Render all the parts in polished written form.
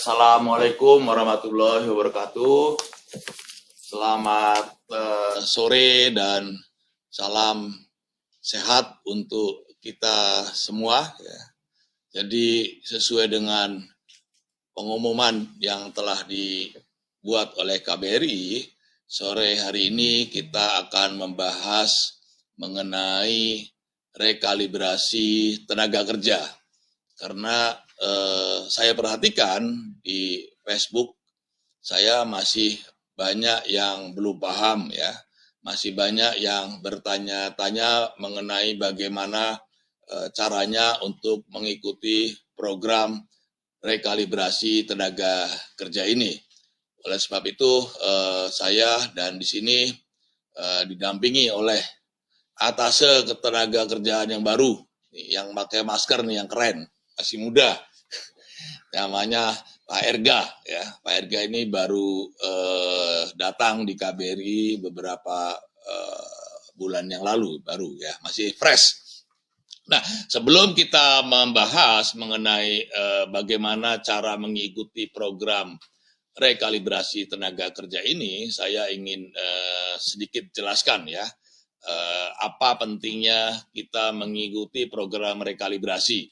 Assalamualaikum warahmatullahi wabarakatuh. Selamat sore dan salam sehat untuk kita semua. Ya. Jadi sesuai dengan pengumuman yang telah dibuat oleh KBRI, sore hari ini kita akan membahas mengenai rekalibrasi tenaga kerja. Karena saya perhatikan di Facebook, saya masih banyak yang belum paham ya, masih banyak yang bertanya-tanya mengenai bagaimana caranya untuk mengikuti program rekalibrasi tenaga kerja ini. Oleh sebab itu, saya dan di sini didampingi oleh atase ketenaga kerjaan yang baru, yang pakai masker nih, yang keren, masih muda. Namanya Pak Erga ya. Pak Erga ini baru datang di KBRI beberapa bulan yang lalu, baru ya, masih fresh. Nah, sebelum kita membahas mengenai bagaimana cara mengikuti program rekalibrasi tenaga kerja ini, saya ingin sedikit jelaskan ya, apa pentingnya kita mengikuti program rekalibrasi.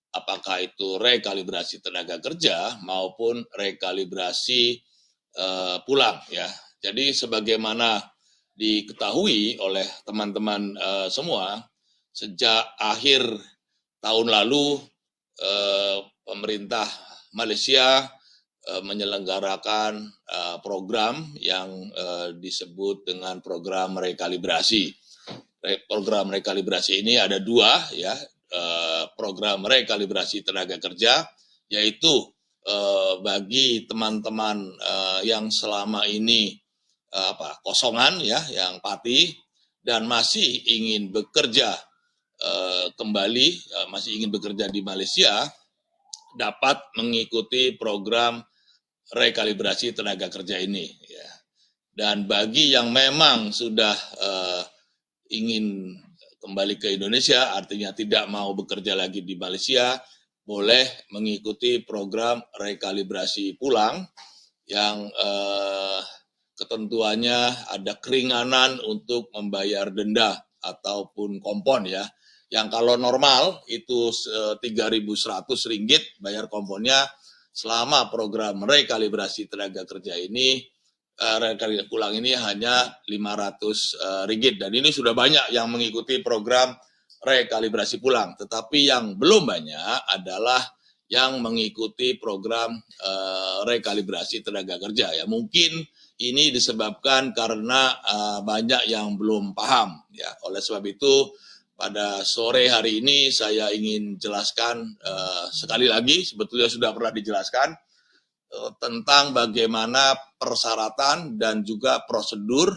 Apakah itu rekalibrasi tenaga kerja maupun rekalibrasi pulang ya. Jadi sebagaimana diketahui oleh teman-teman semua, sejak akhir tahun lalu pemerintah Malaysia menyelenggarakan program yang disebut dengan program rekalibrasi. Program rekalibrasi ini ada dua ya. Program rekalibrasi tenaga kerja, yaitu bagi teman-teman yang selama ini kosongan ya, yang pati dan masih ingin bekerja kembali, masih ingin bekerja di Malaysia, dapat mengikuti program rekalibrasi tenaga kerja ini ya. Dan bagi yang memang sudah ingin kembali ke Indonesia, artinya tidak mau bekerja lagi di Malaysia, boleh mengikuti program rekalibrasi pulang yang ketentuannya ada keringanan untuk membayar denda ataupun kompon ya. Yang kalau normal itu Rp3.100 bayar komponnya, selama program rekalibrasi tenaga kerja ini rekalibrasi pulang ini hanya Rp500 dan ini sudah banyak yang mengikuti program rekalibrasi pulang. Tetapi yang belum banyak adalah yang mengikuti program rekalibrasi tenaga kerja ya. Mungkin ini disebabkan karena banyak yang belum paham ya. Oleh sebab itu pada sore hari ini saya ingin jelaskan sekali lagi, sebetulnya sudah pernah dijelaskan, tentang bagaimana persyaratan dan juga prosedur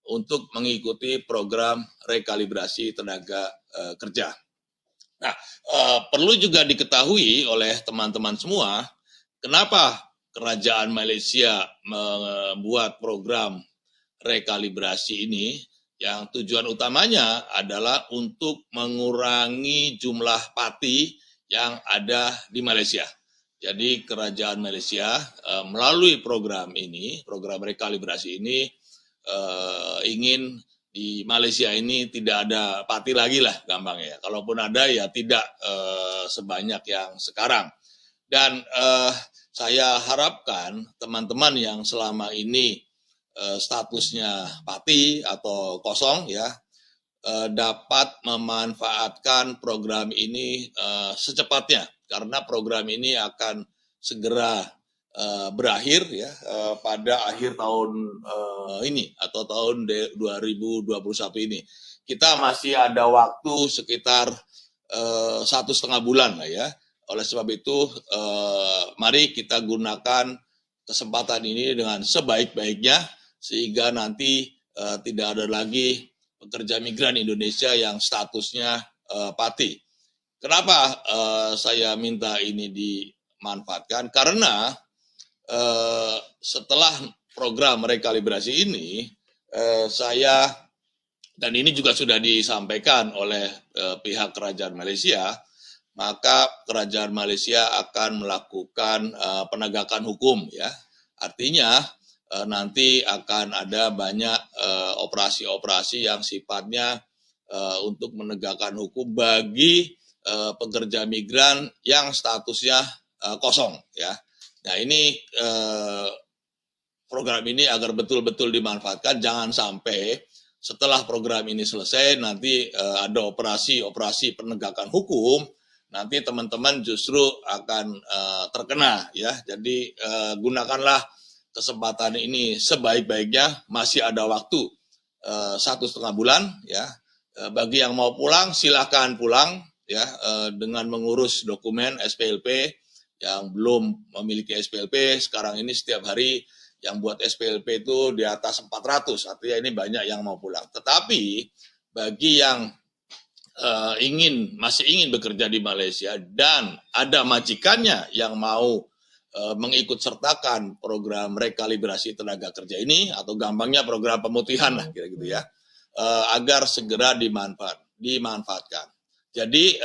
untuk mengikuti program rekalibrasi tenaga kerja. Nah, perlu juga diketahui oleh teman-teman semua, kenapa Kerajaan Malaysia membuat program rekalibrasi ini, yang tujuan utamanya adalah untuk mengurangi jumlah pati yang ada di Malaysia. Jadi Kerajaan Malaysia melalui program ini, program rekalibrasi ini, ingin di Malaysia ini tidak ada pati lagi lah gampangnya. Kalaupun ada ya tidak sebanyak yang sekarang. Dan saya harapkan teman-teman yang selama ini statusnya pati atau kosong ya, dapat memanfaatkan program ini secepatnya. Karena program ini akan segera berakhir ya pada akhir tahun ini atau tahun 2021 ini. Kita masih ada waktu sekitar 1,5 bulan lah ya. Oleh sebab itu mari kita gunakan kesempatan ini dengan sebaik-baiknya sehingga nanti tidak ada lagi pekerja migran Indonesia yang statusnya pati. Kenapa saya minta ini dimanfaatkan? Karena setelah program rekalibrasi ini, saya, dan ini juga sudah disampaikan oleh pihak Kerajaan Malaysia, maka kerajaan Malaysia akan melakukan penegakan hukum ya. Artinya nanti akan ada banyak operasi-operasi yang sifatnya untuk menegakkan hukum bagi pekerja migran yang statusnya kosong ya. Nah ini program ini agar betul-betul dimanfaatkan, jangan sampai setelah program ini selesai nanti ada operasi penegakan hukum, nanti teman-teman justru akan terkena ya. Jadi gunakanlah kesempatan ini sebaik-baiknya, masih ada waktu 1,5 bulan ya. Bagi yang mau pulang silakan pulang ya dengan mengurus dokumen SPLP. Yang belum memiliki SPLP sekarang ini setiap hari yang buat SPLP itu di atas 400, artinya ini banyak yang mau pulang. Tetapi bagi yang masih ingin bekerja di Malaysia dan ada majikannya yang mau mengikut sertakan program rekalibrasi tenaga kerja ini, atau gampangnya program pemutihan lah kira gitu ya, agar segera dimanfaatkan. Jadi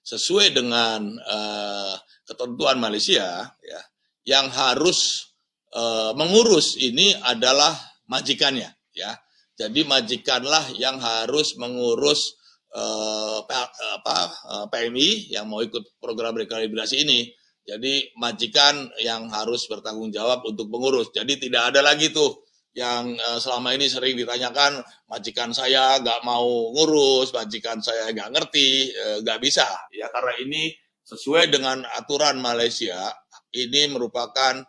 sesuai dengan ketentuan Malaysia ya, yang harus mengurus ini adalah majikannya ya. Jadi majikanlah yang harus mengurus PMI yang mau ikut program rekalibrasi ini. Jadi majikan yang harus bertanggung jawab untuk mengurus. Jadi tidak ada lagi tuh yang selama ini sering ditanyakan, majikan saya nggak mau ngurus, majikan saya nggak ngerti, nggak bisa ya, karena ini sesuai dengan aturan Malaysia, ini merupakan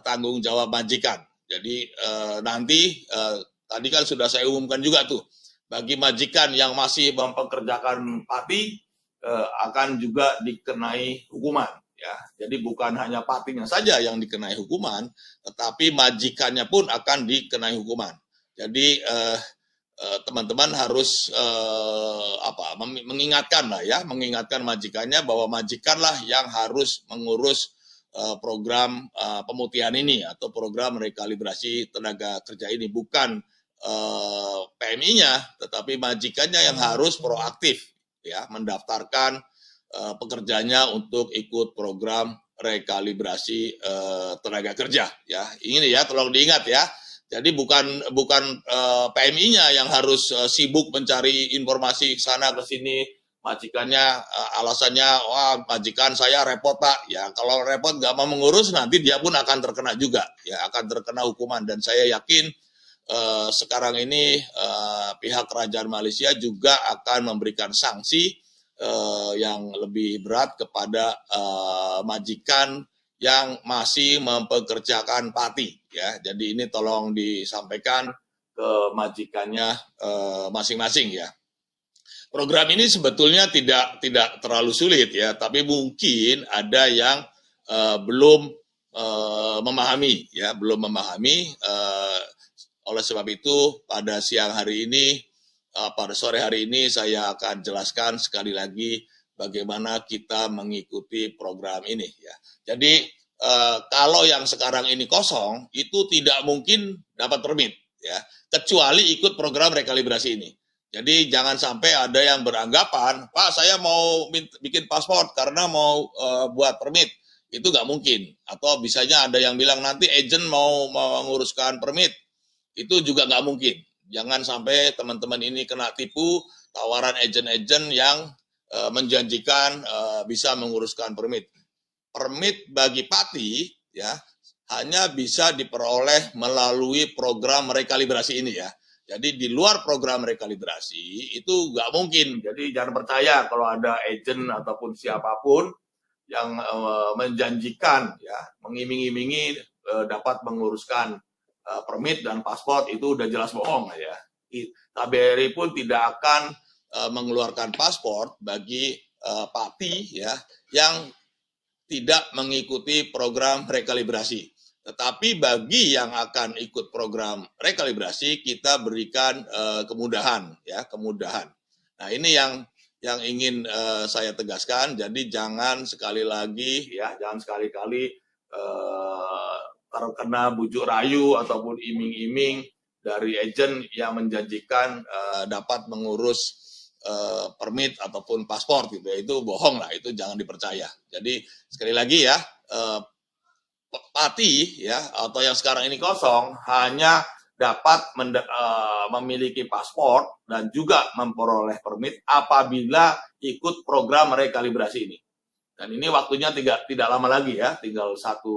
tanggung jawab majikan. Jadi nanti tadi kan sudah saya umumkan juga tuh, bagi majikan yang masih mempekerjakan pati akan juga dikenai hukuman ya. Jadi bukan hanya patinya saja yang dikenai hukuman, tetapi majikannya pun akan dikenai hukuman. Jadi teman-teman harus mengingatkan lah ya, mengingatkan majikannya bahwa majikanlah yang harus mengurus program pemutihan ini atau program rekalibrasi tenaga kerja ini, bukan PMI-nya, tetapi majikannya yang harus proaktif ya, mendaftarkan pekerjanya untuk ikut program rekalibrasi tenaga kerja ya. Ini ya, tolong diingat ya. Jadi bukan PMI-nya yang harus sibuk mencari informasi sana ke sini. Majikannya alasannya, wah majikan saya repot pak. Ya kalau repot nggak mau mengurus, nanti dia pun akan terkena juga, ya akan terkena hukuman. Dan saya yakin sekarang ini pihak kerajaan Malaysia juga akan memberikan sanksi yang lebih berat kepada majikan yang masih mempekerjakan pati ya. Jadi ini tolong disampaikan ke majikannya masing-masing ya. Program ini sebetulnya tidak terlalu sulit ya, tapi mungkin ada yang belum memahami ya, belum memahami. Oleh sebab itu pada siang hari ini, pada sore hari ini saya akan jelaskan sekali lagi bagaimana kita mengikuti program ini ya. Jadi kalau yang sekarang ini kosong itu tidak mungkin dapat permit ya, kecuali ikut program rekalibrasi ini. Jadi jangan sampai ada yang beranggapan, Pak saya mau bikin paspor karena mau buat permit, itu nggak mungkin. Atau bisanya ada yang bilang nanti agent mau menguruskan permit, itu juga nggak mungkin. Jangan sampai teman-teman ini kena tipu tawaran agent-agent yang menjanjikan bisa menguruskan permit. Permit bagi pati ya hanya bisa diperoleh melalui program rekalibrasi ini ya. Jadi di luar program rekalibrasi itu nggak mungkin. Jadi jangan percaya kalau ada agent ataupun siapapun yang menjanjikan ya, mengiming-imingi dapat menguruskan permit dan paspor, itu udah jelas bohong ya. KBRI pun tidak akan mengeluarkan paspor bagi pati ya yang tidak mengikuti program rekalibrasi. Tetapi bagi yang akan ikut program rekalibrasi kita berikan kemudahan ya, kemudahan. Nah, ini yang ingin saya tegaskan. Jadi jangan sekali lagi ya, jangan sekali-kali terkena bujuk rayu ataupun iming-iming dari agent yang menjanjikan dapat mengurus permit ataupun paspor gitu ya, itu bohong lah, itu jangan dipercaya. Jadi sekali lagi ya, Pati ya atau yang sekarang ini kosong hanya dapat memiliki paspor dan juga memperoleh permit apabila ikut program rekalibrasi ini. Dan ini waktunya tidak lama lagi ya, tinggal 1,5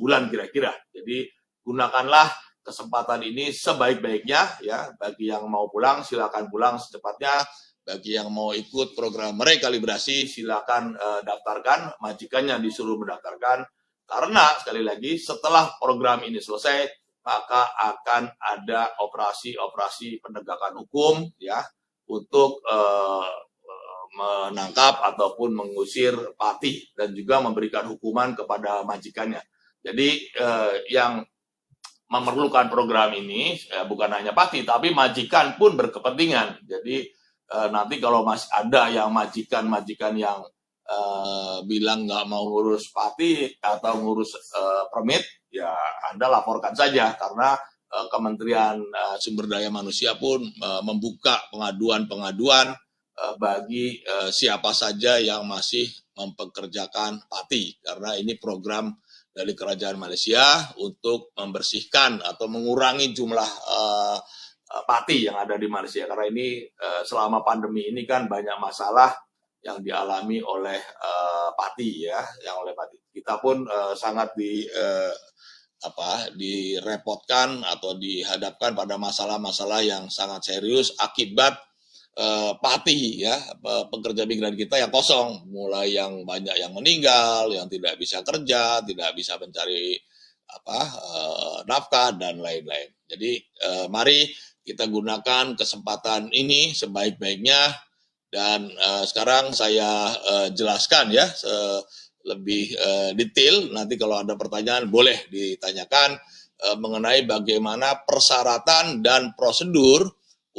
bulan kira-kira. Jadi gunakanlah kesempatan ini sebaik-baiknya ya. Bagi yang mau pulang silakan pulang secepatnya. Bagi yang mau ikut program rekalibrasi silakan daftarkan, majikannya disuruh mendaftarkan. Karena sekali lagi setelah program ini selesai maka akan ada operasi penegakan hukum ya untuk menangkap ataupun mengusir Pati dan juga memberikan hukuman kepada majikannya. Jadi yang memerlukan program ini bukan hanya Pati tapi majikan pun berkepentingan. Jadi nanti kalau masih ada yang majikan yang bilang nggak mau ngurus Pati atau ngurus permit, ya Anda laporkan saja karena Kementerian Sumber Daya Manusia pun membuka pengaduan-pengaduan bagi siapa saja yang masih mempekerjakan Pati karena ini program dari Kerajaan Malaysia untuk membersihkan atau mengurangi jumlah Pati yang ada di Malaysia karena ini selama pandemi ini kan banyak masalah yang dialami oleh Pati ya, yang oleh Pati. Kita pun sangat direpotkan atau dihadapkan pada masalah-masalah yang sangat serius akibat Pati ya, pekerja migran kita yang kosong, mulai yang banyak yang meninggal, yang tidak bisa kerja, tidak bisa mencari nafkah dan lain-lain. Jadi mari kita gunakan kesempatan ini sebaik-baiknya. Dan sekarang saya jelaskan ya lebih detail. Nanti kalau ada pertanyaan boleh ditanyakan mengenai bagaimana persyaratan dan prosedur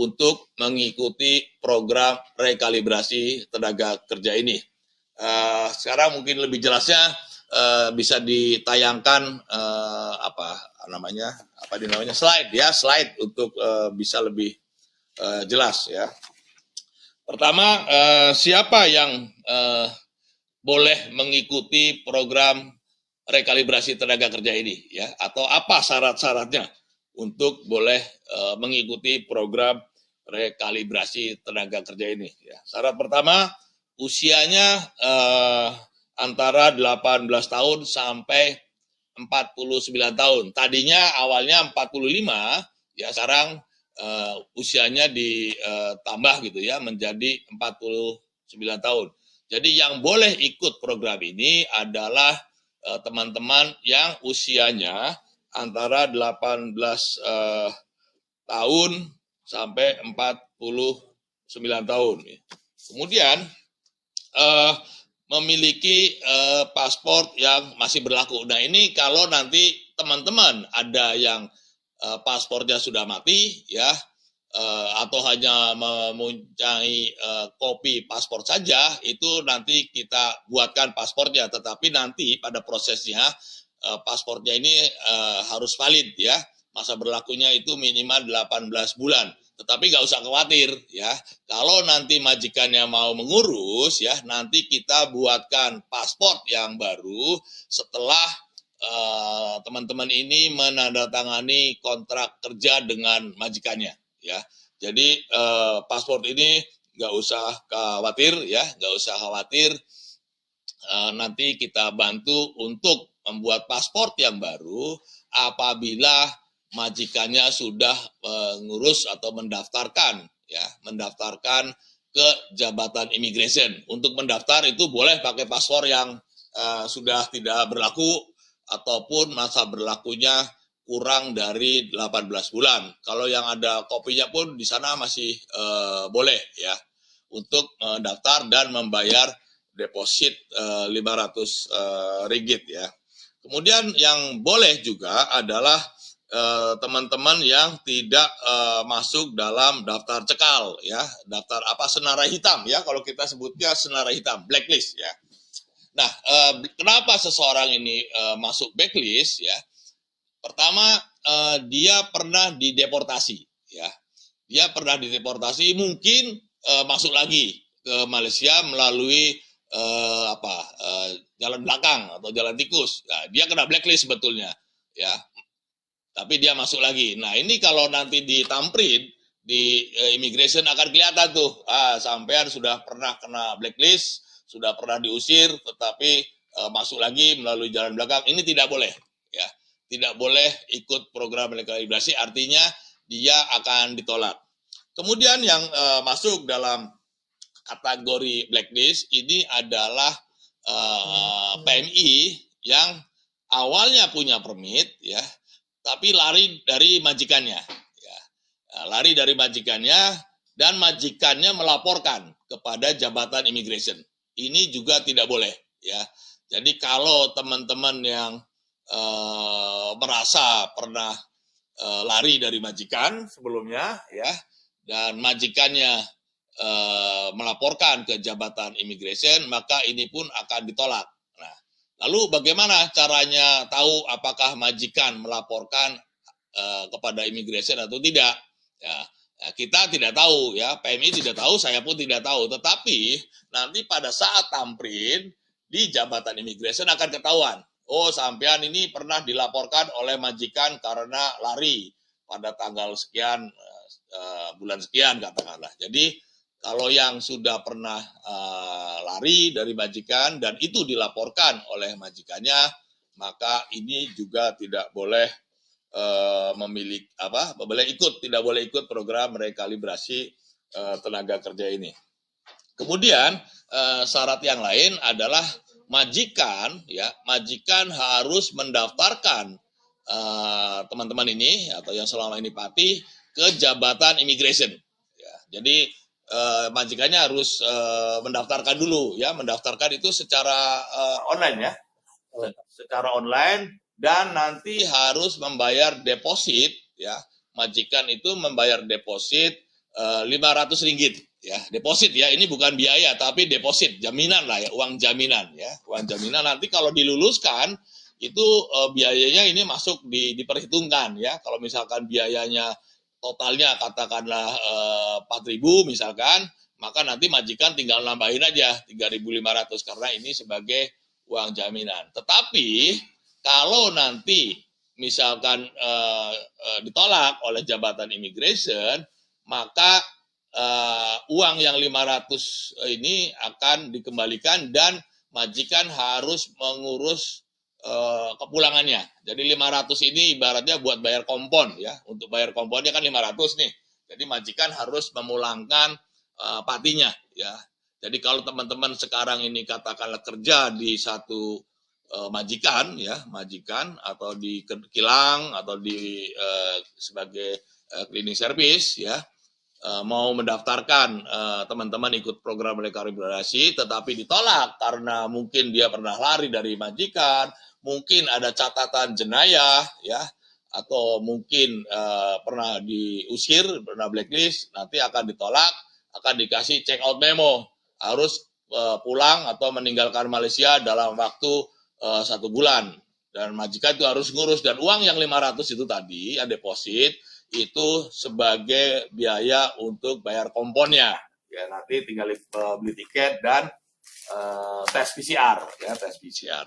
untuk mengikuti program rekalibrasi tenaga kerja ini. Sekarang mungkin lebih jelasnya bisa ditayangkan slide untuk bisa lebih jelas ya. Pertama, siapa yang boleh mengikuti program rekalibrasi tenaga kerja ini ya, atau apa syarat-syaratnya untuk boleh mengikuti program rekalibrasi tenaga kerja ini ya. Syarat pertama, usianya antara 18 tahun sampai 49 tahun. Tadinya awalnya 45 ya, sekarang usianya ditambah gitu ya menjadi 49 tahun. Jadi yang boleh ikut program ini adalah teman-teman yang usianya antara 18 tahun sampai 49 tahun. Kemudian memiliki paspor yang masih berlaku. Nah ini kalau nanti teman-teman ada yang paspornya sudah mati ya, atau hanya mempunyai kopi paspor saja, itu nanti kita buatkan paspornya, tetapi nanti pada prosesnya paspornya ini harus valid ya, masa berlakunya itu minimal 18 bulan. Tetapi nggak usah khawatir ya, kalau nanti majikannya mau mengurus ya, nanti kita buatkan paspor yang baru setelah teman-teman ini menandatangani kontrak kerja dengan majikannya ya. Jadi paspor ini nggak usah khawatir ya, nggak usah khawatir. Nanti kita bantu untuk membuat paspor yang baru apabila majikannya sudah mengurus atau mendaftarkan ke jabatan imigrasi. Untuk mendaftar itu boleh pakai paspor yang sudah tidak berlaku ataupun masa berlakunya kurang dari 18 bulan. Kalau yang ada kopinya pun di sana masih boleh ya untuk mendaftar dan membayar deposit 500 ringgit ya. Kemudian yang boleh juga adalah teman-teman yang tidak masuk dalam daftar cekal ya, daftar senarai hitam ya, kalau kita sebutnya senarai hitam, blacklist ya. Nah, kenapa seseorang ini masuk blacklist ya? Pertama, dia pernah dideportasi ya. Dia pernah dideportasi, mungkin masuk lagi ke Malaysia melalui jalan belakang atau jalan tikus. Nah, dia kena blacklist sebetulnya, ya. Tapi dia masuk lagi. Nah, ini kalau nanti ditamprin di immigration akan kelihatan tuh, sampean sudah pernah kena blacklist, sudah pernah diusir, tetapi masuk lagi melalui jalan belakang. Ini tidak boleh, ya. Tidak boleh ikut program rekalibrasi, artinya dia akan ditolak. Kemudian yang masuk dalam kategori blacklist ini adalah PMI yang awalnya punya permit, ya, tapi lari dari majikannya, ya. Lari dari majikannya dan majikannya melaporkan kepada jabatan immigration. Ini juga tidak boleh, ya. Jadi kalau teman-teman yang merasa pernah lari dari majikan sebelumnya, ya, dan majikannya melaporkan ke jabatan immigration, maka ini pun akan ditolak. Nah, lalu bagaimana caranya tahu apakah majikan melaporkan kepada immigration atau tidak? Ya, kita tidak tahu, ya, PMI tidak tahu, saya pun tidak tahu. Tetapi nanti pada saat tamprin di jabatan immigration akan ketahuan. Oh, sampean ini pernah dilaporkan oleh majikan karena lari pada tanggal sekian, bulan sekian katakanlah. Jadi kalau yang sudah pernah lari dari majikan dan itu dilaporkan oleh majikannya, maka ini juga tidak boleh tidak boleh ikut program rekalibrasi tenaga kerja ini. Kemudian syarat yang lain adalah majikan harus mendaftarkan teman-teman ini atau yang selama ini pati ke jabatan immigration. Ya, jadi majikannya harus mendaftarkan dulu, ya, mendaftarkan itu secara online, ya, secara online, dan nanti harus membayar deposit, ya. Majikan itu membayar deposit Rp500, ya, deposit, ya, ini bukan biaya tapi deposit, jaminan lah, ya, uang jaminan, ya, uang jaminan. Nanti kalau diluluskan itu biayanya ini masuk diperhitungkan, ya. Kalau misalkan biayanya totalnya katakanlah 4.000 misalkan, maka nanti majikan tinggal nambahin aja 3.500 karena ini sebagai uang jaminan. Tetapi kalau nanti misalkan ditolak oleh jabatan immigration, maka uang yang 500 ini akan dikembalikan dan majikan harus mengurus kepulangannya. Jadi 500 ini ibaratnya buat bayar kompon, ya. Untuk bayar komponnya kan 500 nih. Jadi majikan harus memulangkan patinya, ya. Jadi kalau teman-teman sekarang ini katakanlah kerja di satu majikan, ya, majikan atau di kilang atau di sebagai cleaning service, ya, mau mendaftarkan teman-teman ikut program rekalibrasi tetapi ditolak karena mungkin dia pernah lari dari majikan, mungkin ada catatan jenayah, ya, atau mungkin pernah diusir, pernah blacklist, nanti akan ditolak, akan dikasih check out memo, harus pulang atau meninggalkan Malaysia dalam waktu 1 bulan, dan majikan itu harus ngurus, dan uang yang 500 itu tadi, ya, deposit, itu sebagai biaya untuk bayar komponnya, ya, nanti tinggal beli tiket dan tes PCR, ya, tes PCR.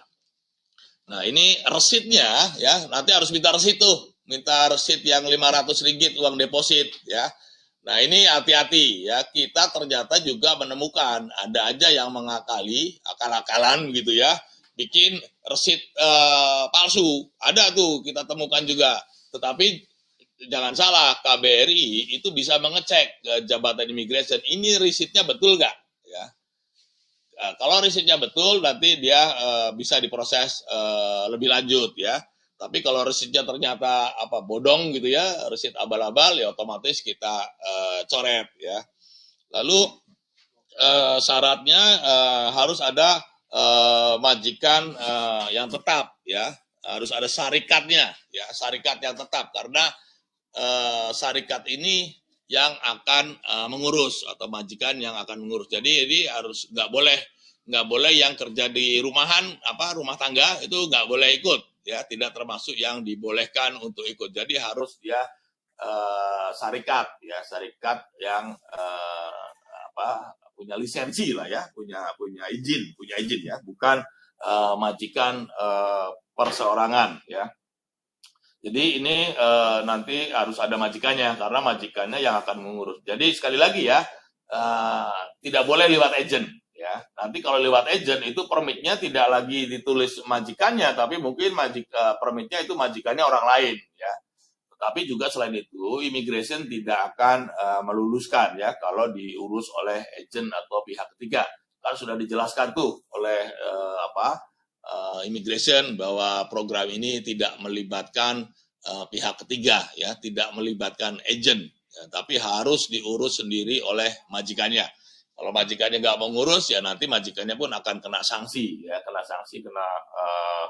Nah, ini resitnya, ya, nanti harus minta resit tuh, minta resit yang Rp500 uang deposit, ya. Nah, ini hati-hati, ya, kita ternyata juga menemukan ada aja yang mengakali, akal-akalan gitu, ya, bikin resit palsu, ada tuh kita temukan juga. Tetapi jangan salah, KBRI itu bisa mengecek ke jabatan immigration, ini resitnya betul nggak, ya. Kalau resitnya betul, nanti dia bisa diproses lebih lanjut, ya. Tapi kalau resitnya ternyata bodong gitu, ya, resit abal-abal, ya otomatis kita coret, ya. Lalu syaratnya harus ada majikan yang tetap, ya, harus ada syarikatnya, ya, syarikat yang tetap, karena syarikat ini yang akan mengurus atau majikan yang akan mengurus. Jadi harus nggak boleh yang kerja di rumahan rumah tangga itu nggak boleh ikut, ya, tidak termasuk yang dibolehkan untuk ikut. Jadi harus dia syarikat, ya, syarikat yang punya lisensi lah ya, punya izin ya, bukan majikan perseorangan ya. Jadi ini nanti harus ada majikannya, karena majikannya yang akan mengurus. Jadi sekali lagi ya, tidak boleh lewat agent ya. Nanti kalau lewat agent itu permitnya tidak lagi ditulis majikannya, tapi mungkin permitnya itu majikannya orang lain ya. Tapi juga selain itu, immigration tidak akan meluluskan ya kalau diurus oleh agent atau pihak ketiga. Kan sudah dijelaskan tuh oleh immigration bahwa program ini tidak melibatkan pihak ketiga ya, tidak melibatkan agent ya, tapi harus diurus sendiri oleh majikannya. Kalau majikannya nggak mau ngurus ya nanti majikannya pun akan kena sanksi ya, kena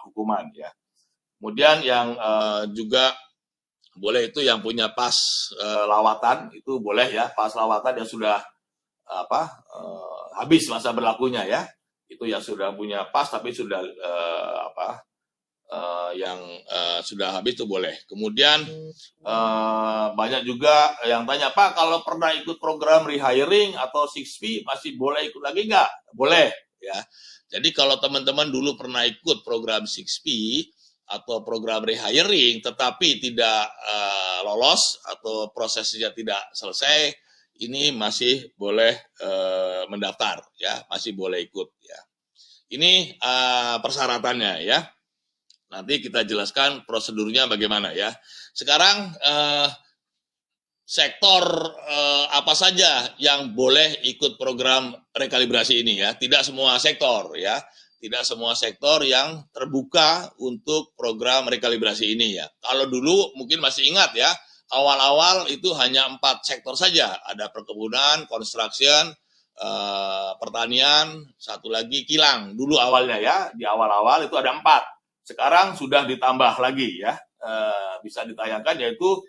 hukuman ya. Kemudian yang juga boleh itu yang punya pas lawatan itu boleh ya, pas lawatan yang sudah habis masa berlakunya ya. Itu yang sudah punya pas tapi sudah sudah habis itu boleh. Kemudian banyak juga yang tanya, Pak, kalau pernah ikut program rehiring atau 6P masih boleh ikut lagi nggak? Boleh ya. Jadi kalau teman-teman dulu pernah ikut program 6P atau program rehiring tetapi tidak lolos atau prosesnya tidak selesai, ini masih boleh mendaftar ya, masih boleh ikut ya. Ini persyaratannya ya. Nanti kita jelaskan prosedurnya bagaimana ya. Sekarang sektor apa saja yang boleh ikut program rekalibrasi ini ya. Tidak semua sektor ya. Tidak semua sektor yang terbuka untuk program rekalibrasi ini ya. Kalau dulu mungkin masih ingat ya, awal-awal itu hanya 4 sektor saja. Ada perkebunan, construction, pertanian, satu lagi kilang. Dulu awalnya ya, di awal-awal itu ada 4. Sekarang sudah ditambah lagi ya, bisa ditayangkan yaitu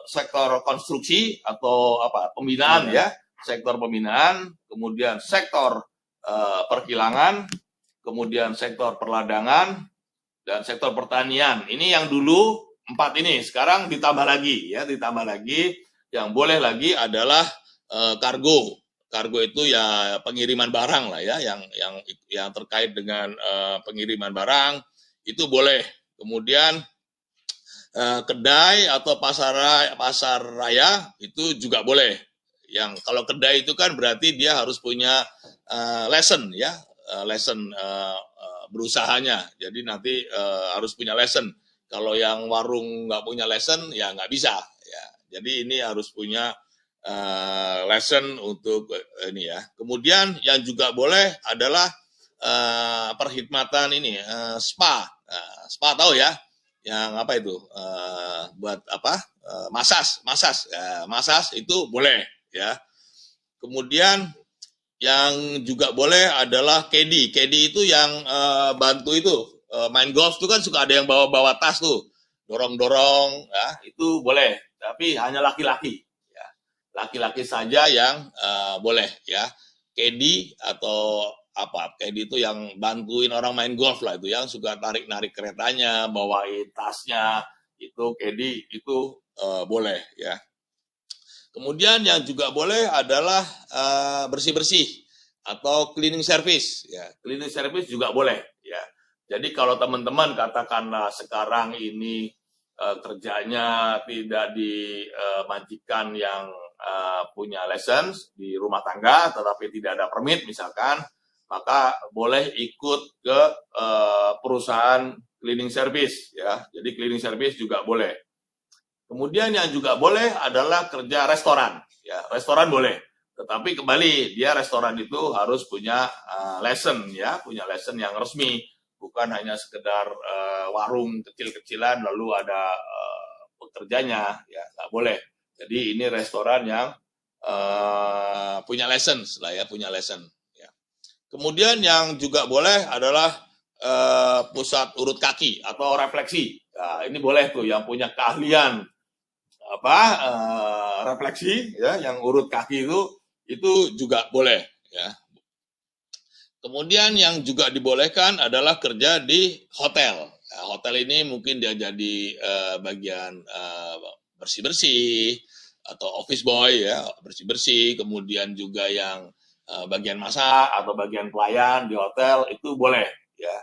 sektor konstruksi atau pembinaan ya, sektor pembinaan, kemudian sektor perkilangan, kemudian sektor perladangan, dan sektor pertanian. Ini yang dulu 4 ini, sekarang ditambah lagi ya, ditambah lagi. Yang boleh lagi adalah kargo. Kargo itu ya pengiriman barang lah ya, yang terkait dengan pengiriman barang itu boleh. Kemudian kedai atau pasar raya itu juga boleh. Yang kalau kedai itu kan berarti dia harus punya lesson ya, lesson berusahanya. Jadi nanti harus punya lesson. Kalau yang warung nggak punya lesson ya nggak bisa ya. Jadi ini harus punya lesson untuk ini ya. Kemudian yang juga boleh adalah perkhidmatan ini spa. Spa tahu ya? Yang apa itu? Buat apa? Masas itu boleh ya. Kemudian yang juga boleh adalah caddy. Caddy itu yang bantu itu main golf itu kan suka ada yang bawa tas tuh, dorong ya, itu boleh. Tapi hanya laki-laki. Laki-laki saja yang boleh ya. Caddy atau caddy itu yang bantuin orang main golf lah, itu yang suka narik keretanya, bawain tasnya, itu caddy itu boleh ya. Kemudian yang juga boleh adalah bersih-bersih atau cleaning service ya. Cleaning service juga boleh ya. Jadi kalau teman-teman katakanlah sekarang ini kerjanya tidak di majikan yang punya license di rumah tangga tetapi tidak ada permit misalkan, maka boleh ikut ke perusahaan cleaning service ya. Jadi cleaning service juga boleh. Kemudian yang juga boleh adalah kerja restoran ya. Restoran boleh, tetapi kembali dia restoran itu harus punya license ya, punya license yang resmi, bukan hanya sekedar warung kecil-kecilan lalu ada pekerjanya ya, nggak boleh. Jadi ini restoran yang punya license lah ya, punya license. Ya. Kemudian yang juga boleh adalah pusat urut kaki atau refleksi. Nah, ini boleh tuh yang punya keahlian refleksi ya, yang urut kaki itu juga boleh ya. Kemudian yang juga dibolehkan adalah kerja di hotel. Nah, hotel ini mungkin dia jadi bagian bersih-bersih atau office boy ya, bersih-bersih, kemudian juga yang bagian masak atau bagian pelayan di hotel itu boleh ya.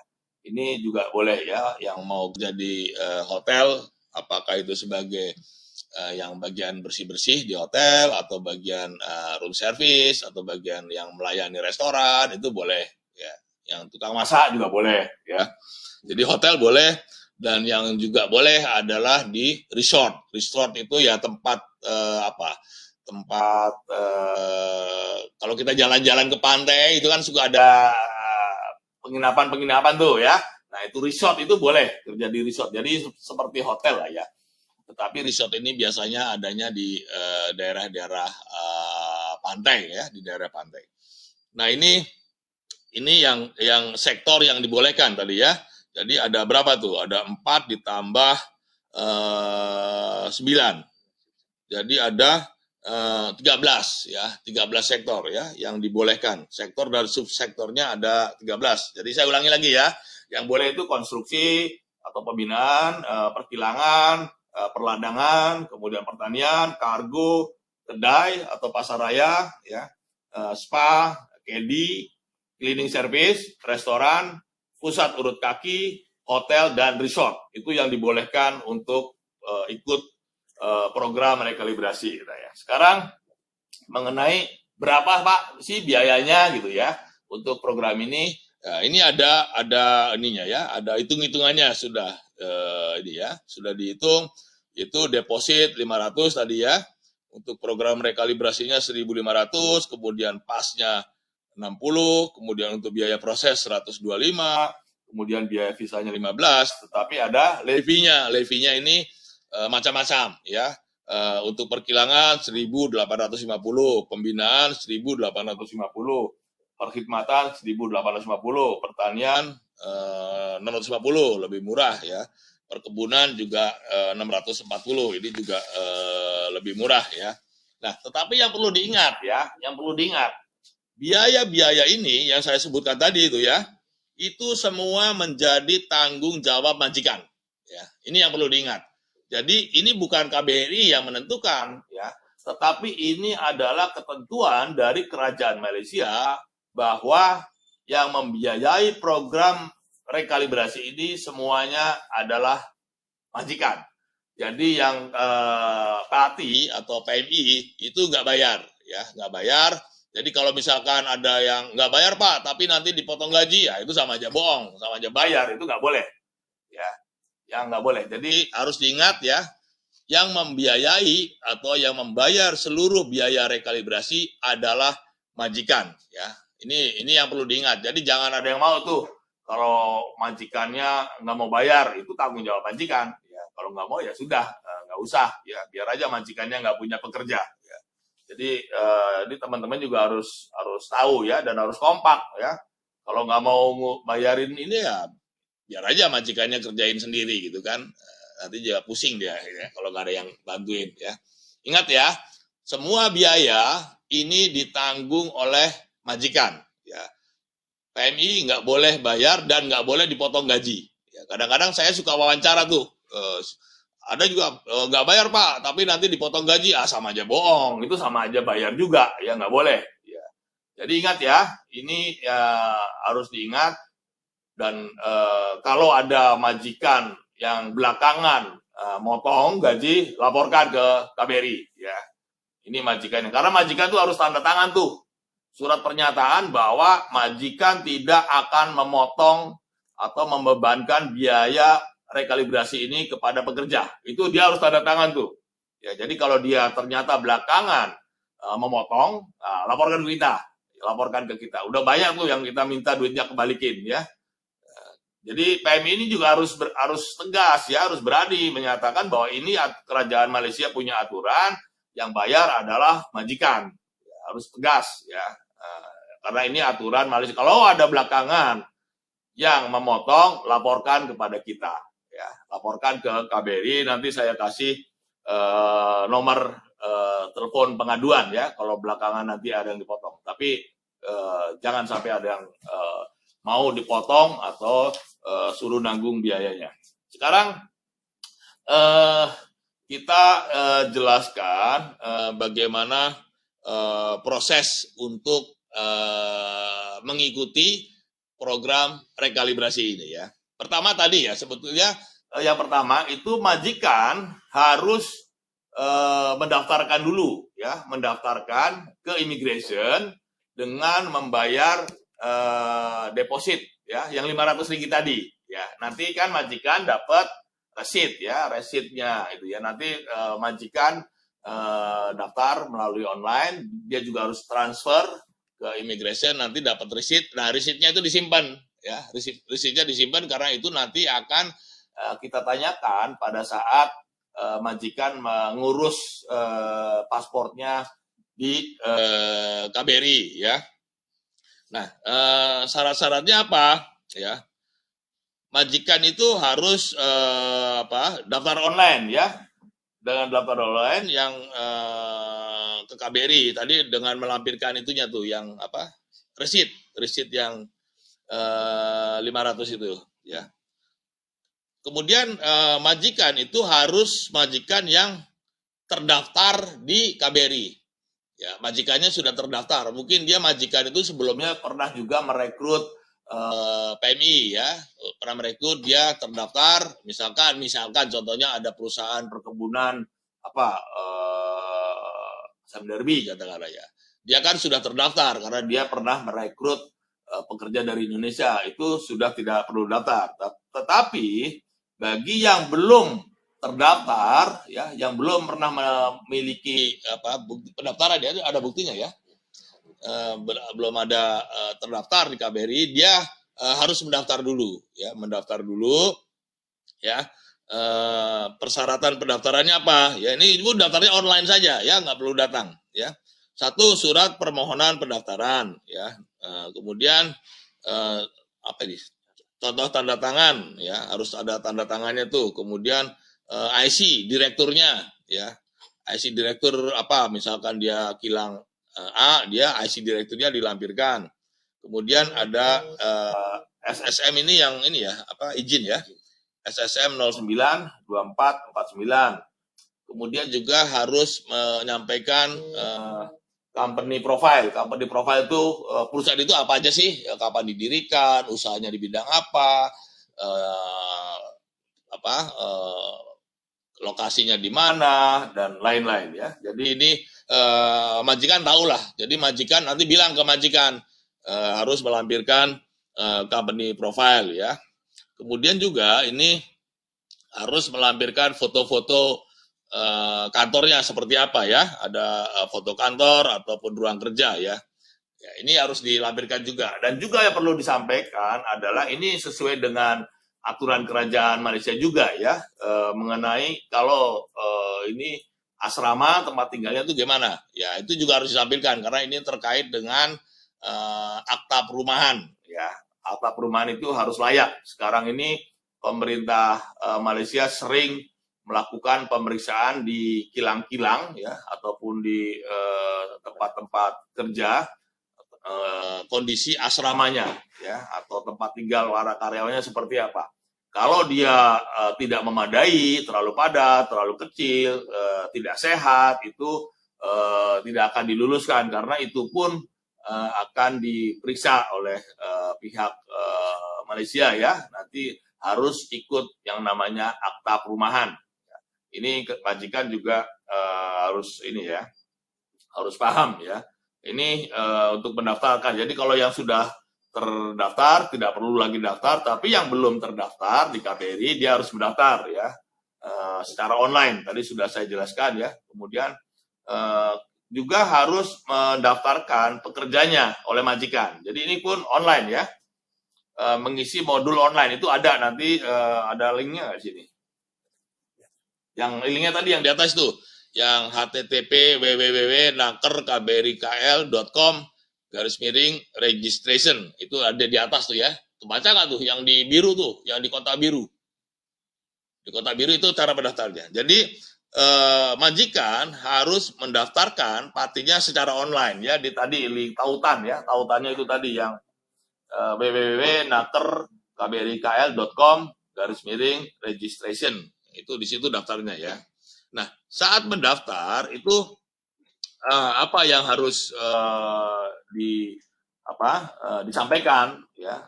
Ini juga boleh ya, yang mau jadi hotel, apakah itu sebagai yang bagian bersih-bersih di hotel atau bagian room service atau bagian yang melayani restoran itu boleh ya. Yang tukang masak juga boleh ya. Jadi hotel boleh, dan yang juga boleh adalah di resort. Resort itu ya tempat tempat kalau kita jalan-jalan ke pantai itu kan suka ada penginapan-penginapan tuh ya. Nah itu resort itu boleh kerja di resort. Jadi seperti hotel lah ya. Tetapi resort ini biasanya adanya di daerah-daerah pantai ya, di daerah pantai. Nah ini yang sektor yang dibolehkan tadi ya. Jadi ada berapa tuh? Ada 4 ditambah 9. Jadi ada 13 ya, 13 sektor ya yang dibolehkan. Sektor dan subsektornya ada 13. Jadi saya ulangi lagi ya. Yang boleh itu konstruksi atau pembinaan, perkilangan, perladangan, kemudian pertanian, kargo, kedai atau pasar raya, ya, spa, kedi, cleaning service, restoran, pusat urut kaki, hotel dan resort. Itu yang dibolehkan untuk ikut program rekalibrasi. Gitu ya. Sekarang mengenai berapa Pak sih biayanya gitu ya untuk program ini. Nah, ini ada ininya ya, ada hitung-hitungannya sudah ini ya, sudah dihitung. Itu deposit 500 tadi ya. Untuk program rekalibrasinya 1.500, kemudian pasnya 60, kemudian untuk biaya proses 125, kemudian biaya visanya 15, tetapi ada levy-nya. Levy-nya ini macam-macam ya. Untuk perkilangan 1.850, pembinaan 1.850, perkhidmatan 1.850, pertanian 650, lebih murah ya. Perkebunan juga 640, ini juga lebih murah ya. Nah, tetapi yang perlu diingat ya, biaya-biaya ini yang saya sebutkan tadi itu ya, itu semua menjadi tanggung jawab majikan. Ya, ini yang perlu diingat. Jadi ini bukan KBRI yang menentukan ya, tetapi ini adalah ketentuan dari Kerajaan Malaysia bahwa yang membiayai program rekalibrasi ini semuanya adalah majikan. Jadi yang PATI atau PMI itu nggak bayar, ya nggak bayar. Jadi kalau misalkan ada yang nggak bayar Pak, tapi nanti dipotong gaji, ya itu sama aja bohong, sama aja bayar, itu nggak boleh, ya, yang nggak boleh. Jadi harus diingat ya, yang membiayai atau yang membayar seluruh biaya rekalibrasi adalah majikan, ya. Ini yang perlu diingat. Jadi jangan ada yang mau tuh kalau majikannya nggak mau bayar, itu tanggung jawab majikan. Ya, kalau nggak mau ya sudah, nggak usah. Ya, biar aja majikannya nggak punya pekerja. Ya. Jadi ini teman-teman juga harus tahu ya, dan harus kompak ya. Kalau nggak mau bayarin ini ya biar aja majikannya kerjain sendiri gitu kan. Nanti juga pusing dia ya, kalau nggak ada yang bantuin ya. Ingat ya, semua biaya ini ditanggung oleh majikan ya. PMI nggak boleh bayar dan nggak boleh dipotong gaji. Ya, kadang-kadang saya suka wawancara tuh, ada juga nggak bayar Pak, tapi nanti dipotong gaji, sama aja bohong, itu sama aja bayar juga, ya nggak boleh. Ya. Jadi ingat ya, ini ya harus diingat, dan kalau ada majikan yang belakangan motong gaji, laporkan ke KBRI. Ya, ini majikannya, karena majikan tuh harus tanda tangan tuh surat pernyataan bahwa majikan tidak akan memotong atau membebankan biaya rekalibrasi ini kepada pekerja. Itu dia harus tanda tangan tuh. Ya, jadi kalau dia ternyata belakangan memotong, laporkan ke kita. Laporkan ke kita. Udah banyak tuh yang kita minta duitnya kebalikin ya. Jadi PMI ini juga harus tegas ya, harus berani menyatakan bahwa ini Kerajaan Malaysia punya aturan, yang bayar adalah majikan. Ya, harus tegas ya. Karena ini aturan Malaysia. Kalau ada belakangan yang memotong, laporkan kepada kita. Ya, laporkan ke KBRI, nanti saya kasih nomor telepon pengaduan ya, kalau belakangan nanti ada yang dipotong. Tapi jangan sampai ada yang mau dipotong atau suruh nanggung biayanya. Sekarang kita jelaskan bagaimana proses untuk mengikuti program rekalibrasi ini ya. Pertama tadi ya, sebetulnya yang pertama itu majikan harus mendaftarkan dulu ya, mendaftarkan ke immigration dengan membayar deposit ya, yang 500 ringgit tadi ya. Nanti kan majikan dapat resit ya, resitnya itu ya. Nanti majikan daftar melalui online, dia juga harus transfer ke immigration, nanti dapat resit. Nah, resitnya itu disimpan ya, resitnya disimpan karena itu nanti akan kita tanyakan pada saat majikan mengurus pasportnya di KBRI ya. Nah, syarat-syaratnya apa ya? Majikan itu harus daftar online ya, dengan daftar online yang ke KBRI tadi dengan melampirkan itunya tuh yang resit yang 500 itu ya. Kemudian majikan itu harus majikan yang terdaftar di KBRI. Ya, majikannya sudah terdaftar. Mungkin dia majikan itu sebelumnya pernah juga merekrut PMI ya, pernah merekrut, dia terdaftar, misalkan contohnya ada perusahaan perkebunan Sam Derby katakanlah ya, dia kan sudah terdaftar karena dia pernah merekrut pekerja dari Indonesia, itu sudah tidak perlu daftar. Tetapi bagi yang belum terdaftar ya, yang belum pernah memiliki bukti pendaftaran, dia ada buktinya ya, belum ada terdaftar di KBRI, dia harus mendaftar dulu ya, persyaratan pendaftarannya apa ya, ini ibu daftarnya online saja ya, nggak perlu datang ya. Satu, surat permohonan pendaftaran ya, kemudian contoh tanda tangan ya, harus ada tanda tangannya tuh, kemudian IC direkturnya ya, IC direktur misalkan dia kilang dia IC direkturnya dilampirkan. Kemudian ada SSM ini yang ini ya, izin ya, SSM 092449. Kemudian juga harus menyampaikan company profile. Company profile itu perusahaan itu apa aja sih, kapan didirikan, usahanya di bidang apa, lokasinya di mana, dan lain-lain ya. Jadi ini majikan tahulah. Jadi majikan nanti bilang ke majikan harus melampirkan company profile ya. Kemudian juga ini harus melampirkan foto-foto kantornya seperti apa ya. Ada foto kantor ataupun ruang kerja ya. Ya, ini harus dilampirkan juga. Dan juga yang perlu disampaikan adalah ini sesuai dengan aturan kerajaan Malaysia juga ya, mengenai kalau ini asrama tempat tinggalnya itu gimana ya, itu juga harus disampaikan karena ini terkait dengan akta perumahan ya. Akta perumahan itu harus layak. Sekarang ini pemerintah Malaysia sering melakukan pemeriksaan di kilang-kilang ya, ataupun di tempat-tempat kerja, kondisi asramanya ya, atau tempat tinggal para karyawannya seperti apa. Kalau dia tidak memadai, terlalu padat, terlalu kecil, tidak sehat, itu tidak akan diluluskan karena itu pun akan diperiksa oleh pihak Malaysia ya. Nanti harus ikut yang namanya akta perumahan. Ini majikan juga harus ini ya, harus paham ya. Ini untuk mendaftarkan. Jadi kalau yang sudah terdaftar tidak perlu lagi daftar, tapi yang belum terdaftar di KBRI dia harus mendaftar ya, secara online. Tadi sudah saya jelaskan ya. Kemudian juga harus mendaftarkan pekerjanya oleh majikan. Jadi ini pun online ya, mengisi modul online itu ada nanti, ada linknya di sini. Yang linknya tadi yang di atas tuh, yang http www.naker.kbri.kl.com/registration, itu ada di atas tuh ya. Tuh, baca nggak tuh yang di biru tuh, yang di kotak biru. Di kotak biru itu cara mendaftarnya. Jadi majikan harus mendaftarkan partinya secara online ya, di tadi link tautan ya, tautannya itu tadi yang www.naker.kbri.kl.com/registration, itu di situ daftarnya ya. Nah, saat mendaftar itu apa yang harus disampaikan ya,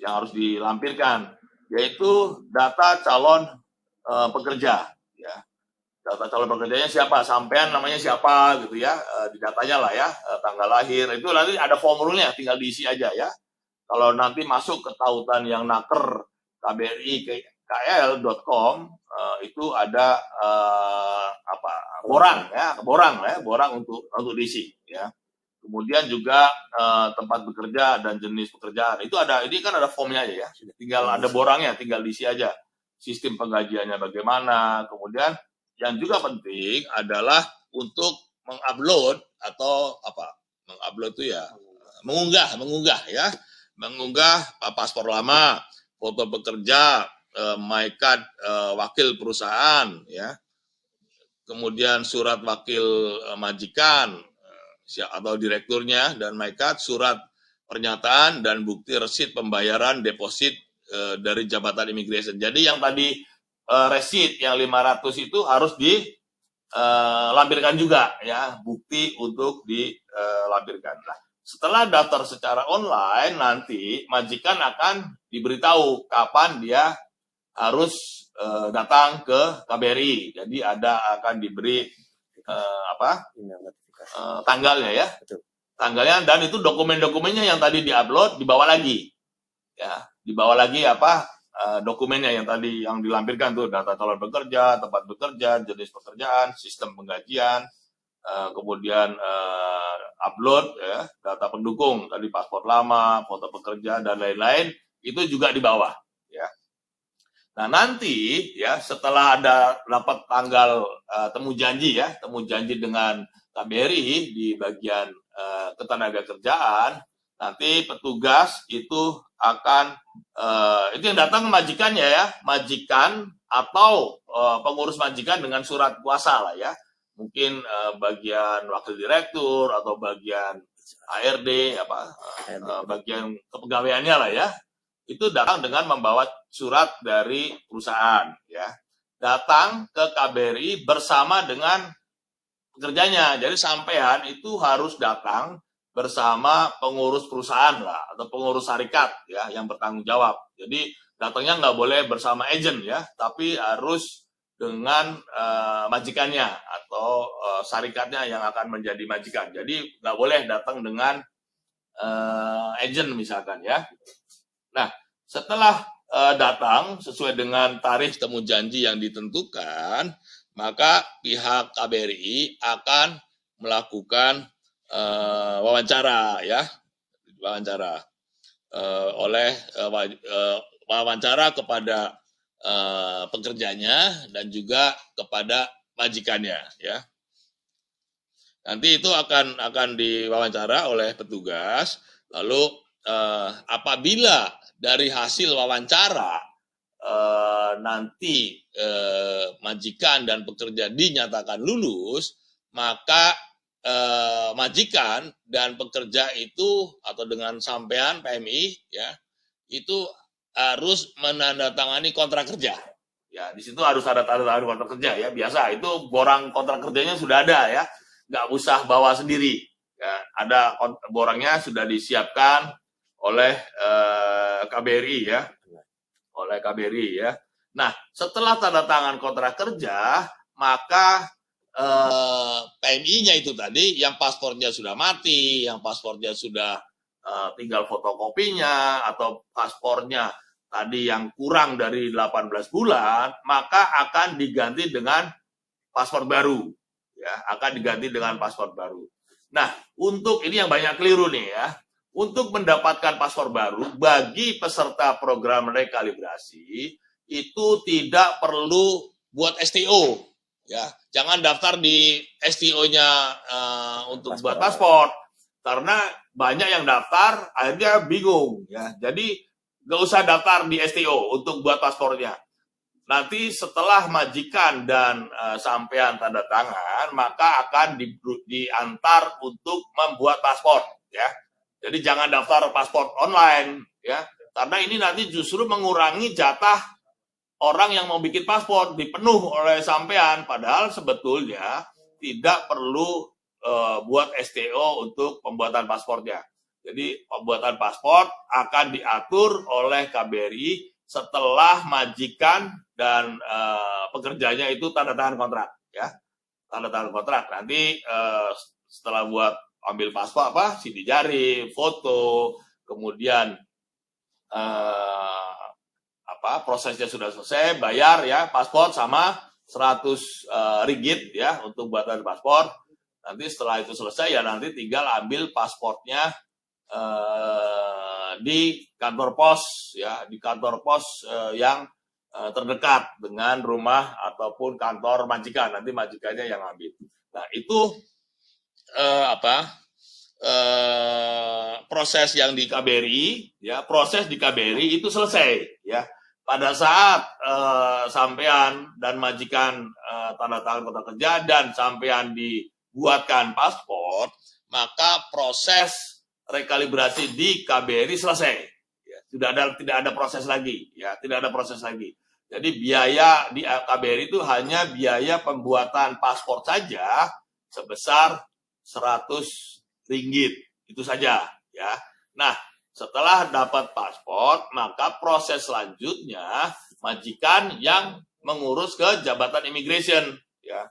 yang harus dilampirkan, yaitu data calon pekerja ya. Data calon pekerjanya siapa, sampean namanya siapa gitu ya, di datanya lah ya, tanggal lahir, itu nanti ada formulnya, tinggal diisi aja ya. Kalau nanti masuk ke tautan yang naker kbrikl.com, itu ada borang untuk diisi ya. Kemudian juga tempat bekerja dan jenis pekerjaan itu ada, ini kan ada formnya aja ya, tinggal ada borangnya, tinggal diisi aja. Sistem penggajiannya bagaimana. Kemudian yang juga penting adalah untuk mengupload atau mengupload itu ya mengunggah ya, mengunggah paspor lama, foto pekerja, MyCard wakil perusahaan ya, kemudian surat wakil majikan atau direkturnya dan MyCard, surat pernyataan dan bukti resit pembayaran deposit dari jabatan imigrasi. Jadi yang tadi resit yang 500 itu harus dilampirkan juga ya, bukti untuk dilampirkan. Nah, setelah daftar secara online, nanti majikan akan diberitahu kapan dia harus datang ke KBRI. Jadi akan diberi tanggalnya ya. Tanggalnya, dan itu dokumen-dokumennya yang tadi diupload dibawa lagi. Ya, dibawa lagi dokumennya yang tadi yang dilampirkan tuh, data calon pekerja, tempat bekerja, jenis pekerjaan, sistem penggajian, kemudian upload ya, data pendukung tadi, paspor lama, foto pekerja dan lain-lain, itu juga di bawah ya. Nah, nanti ya setelah dapat tanggal temu janji dengan KBRI di bagian ketenagakerjaan, nanti petugas itu akan itu yang datang majikannya ya, majikan atau pengurus majikan dengan surat kuasa lah ya, mungkin bagian wakil direktur atau bagian ARD bagian kepegawaiannya lah ya, itu datang dengan membawa surat dari perusahaan ya, datang ke KBRI bersama dengan pekerjanya. Jadi sampean itu harus datang bersama pengurus perusahaan lah, atau pengurus syarikat ya, yang bertanggung jawab. Jadi datangnya nggak boleh bersama agent ya, tapi harus dengan majikannya atau syarikatnya yang akan menjadi majikan. Jadi nggak boleh datang dengan agent misalkan ya. Nah, setelah datang sesuai dengan tarikh temu janji yang ditentukan, maka pihak KBRI akan melakukan wawancara kepada pekerjanya dan juga kepada majikannya ya. Nanti itu akan diwawancara oleh petugas. Lalu apabila dari hasil wawancara nanti majikan dan pekerja dinyatakan lulus, maka majikan dan pekerja itu atau dengan sampean PMI ya, itu harus menandatangani kontrak kerja. Ya, di situ harus ada tanda tangan kontrak kerja ya. Biasa itu borang kontrak kerjanya sudah ada ya, nggak usah bawa sendiri. Ya, ada borangnya sudah disiapkan oleh KBRI ya, Nah, setelah tanda tangan kontrak kerja, maka PMI-nya itu tadi yang paspornya sudah mati, yang paspornya sudah tinggal fotokopinya, atau paspornya tadi yang kurang dari 18 bulan, maka akan diganti dengan paspor baru. Ya, akan diganti dengan paspor baru. Nah, untuk ini yang banyak keliru nih ya. Untuk mendapatkan paspor baru bagi peserta program rekalibrasi itu tidak perlu buat STO ya. Jangan daftar di STO-nya untuk buat paspor, karena banyak yang daftar akhirnya bingung ya. Jadi nggak usah daftar di STO untuk buat paspornya. Nanti setelah majikan dan sampean tanda tangan, maka akan diantar untuk membuat paspor ya. Jadi jangan daftar paspor online ya, karena ini nanti justru mengurangi jatah orang yang mau bikin paspor dipenuh oleh sampean, padahal sebetulnya tidak perlu buat STO untuk pembuatan paspornya. Jadi pembuatan paspor akan diatur oleh KBRI setelah majikan dan pekerjanya itu tanda tangan kontrak, ya, tanda tangan kontrak. Nanti setelah buat ambil paspor sidik jari, foto, kemudian prosesnya sudah selesai, bayar ya paspor sama 100 ringgit ya untuk buatan paspor. Nanti setelah itu selesai ya nanti tinggal ambil paspornya di kantor pos ya, di kantor pos yang terdekat dengan rumah ataupun kantor majikan. Nanti majikannya yang ambil. Nah, itu proses yang di KBRI ya, proses di KBRI itu selesai ya. Pada saat sampean dan majikan tanda tangan kontrak kerja dan sampean dibuatkan paspor, maka proses rekalibrasi di KBRI selesai. Ya, tidak ada proses lagi, ya, tidak ada proses lagi. Jadi biaya di KBRI itu hanya biaya pembuatan paspor saja sebesar 100 ringgit. Itu saja, ya. Nah, setelah dapat paspor, maka proses selanjutnya majikan yang mengurus ke jabatan immigration, ya.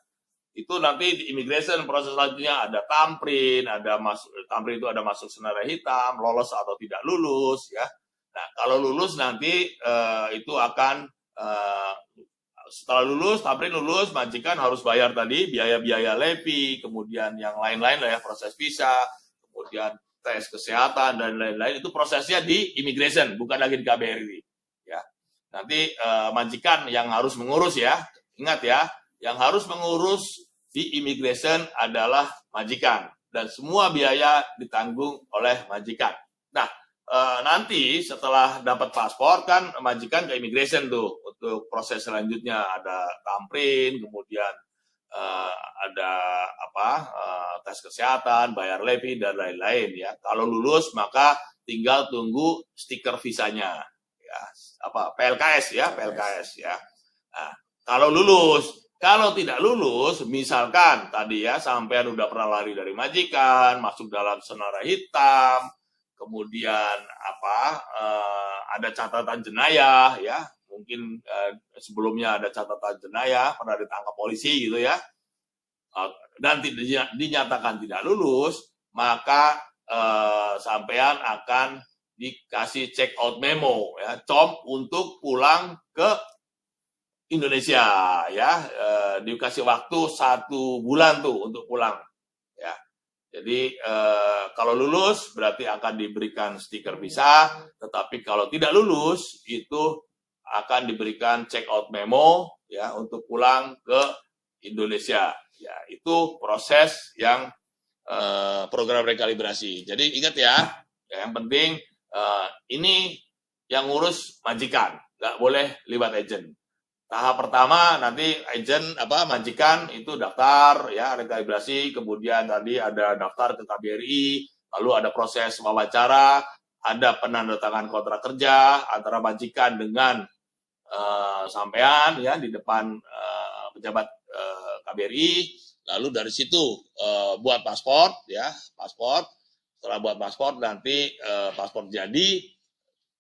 Itu nanti di immigration proses selanjutnya ada tamprin, tamprin itu ada masuk senara hitam, lolos atau tidak lulus, ya. Nah, kalau lulus nanti itu akan setelah lulus, tamprin lulus, majikan harus bayar tadi biaya-biaya LEPI, kemudian yang lain-lain lah ya, proses visa, kemudian tes kesehatan dan lain-lain. Itu prosesnya di immigration, bukan lagi di KBRI. Ya, nanti majikan yang harus mengurus ya. Ingat ya, yang harus mengurus di immigration adalah majikan dan semua biaya ditanggung oleh majikan. Nah, nanti setelah dapat paspor kan majikan ke immigration tuh untuk proses selanjutnya ada tamprin, kemudian ada tes kesehatan, bayar LEPI dan lain-lain ya. Kalau lulus maka tinggal tunggu stiker visanya ya, PLKS ya, PLKS ya. Nah, kalau lulus, kalau tidak lulus, misalkan tadi ya sampean udah pernah lari dari majikan, masuk dalam senara hitam, kemudian ada catatan jenayah ya, mungkin sebelumnya ada catatan jenayah, pernah ditangkap polisi gitu ya, dan dinyatakan tidak lulus, maka sampean akan dikasih check out memo ya, COM untuk pulang ke Indonesia ya, dikasih waktu 1 bulan tuh untuk pulang ya. Jadi kalau lulus berarti akan diberikan stiker visa, tetapi kalau tidak lulus itu akan diberikan check out memo ya untuk pulang ke Indonesia. Ya, itu proses yang program rekalibrasi. Jadi ingat ya, yang penting ini yang ngurus majikan, nggak boleh libat agent. Tahap pertama nanti agent majikan itu daftar ya rekalibrasi, kemudian tadi ada daftar ke KBRI, lalu ada proses wawancara, ada penandatangan kontrak kerja antara majikan dengan sampean ya di depan pejabat KBRI, lalu dari situ buat paspor ya, paspor. Setelah buat paspor nanti paspor jadi.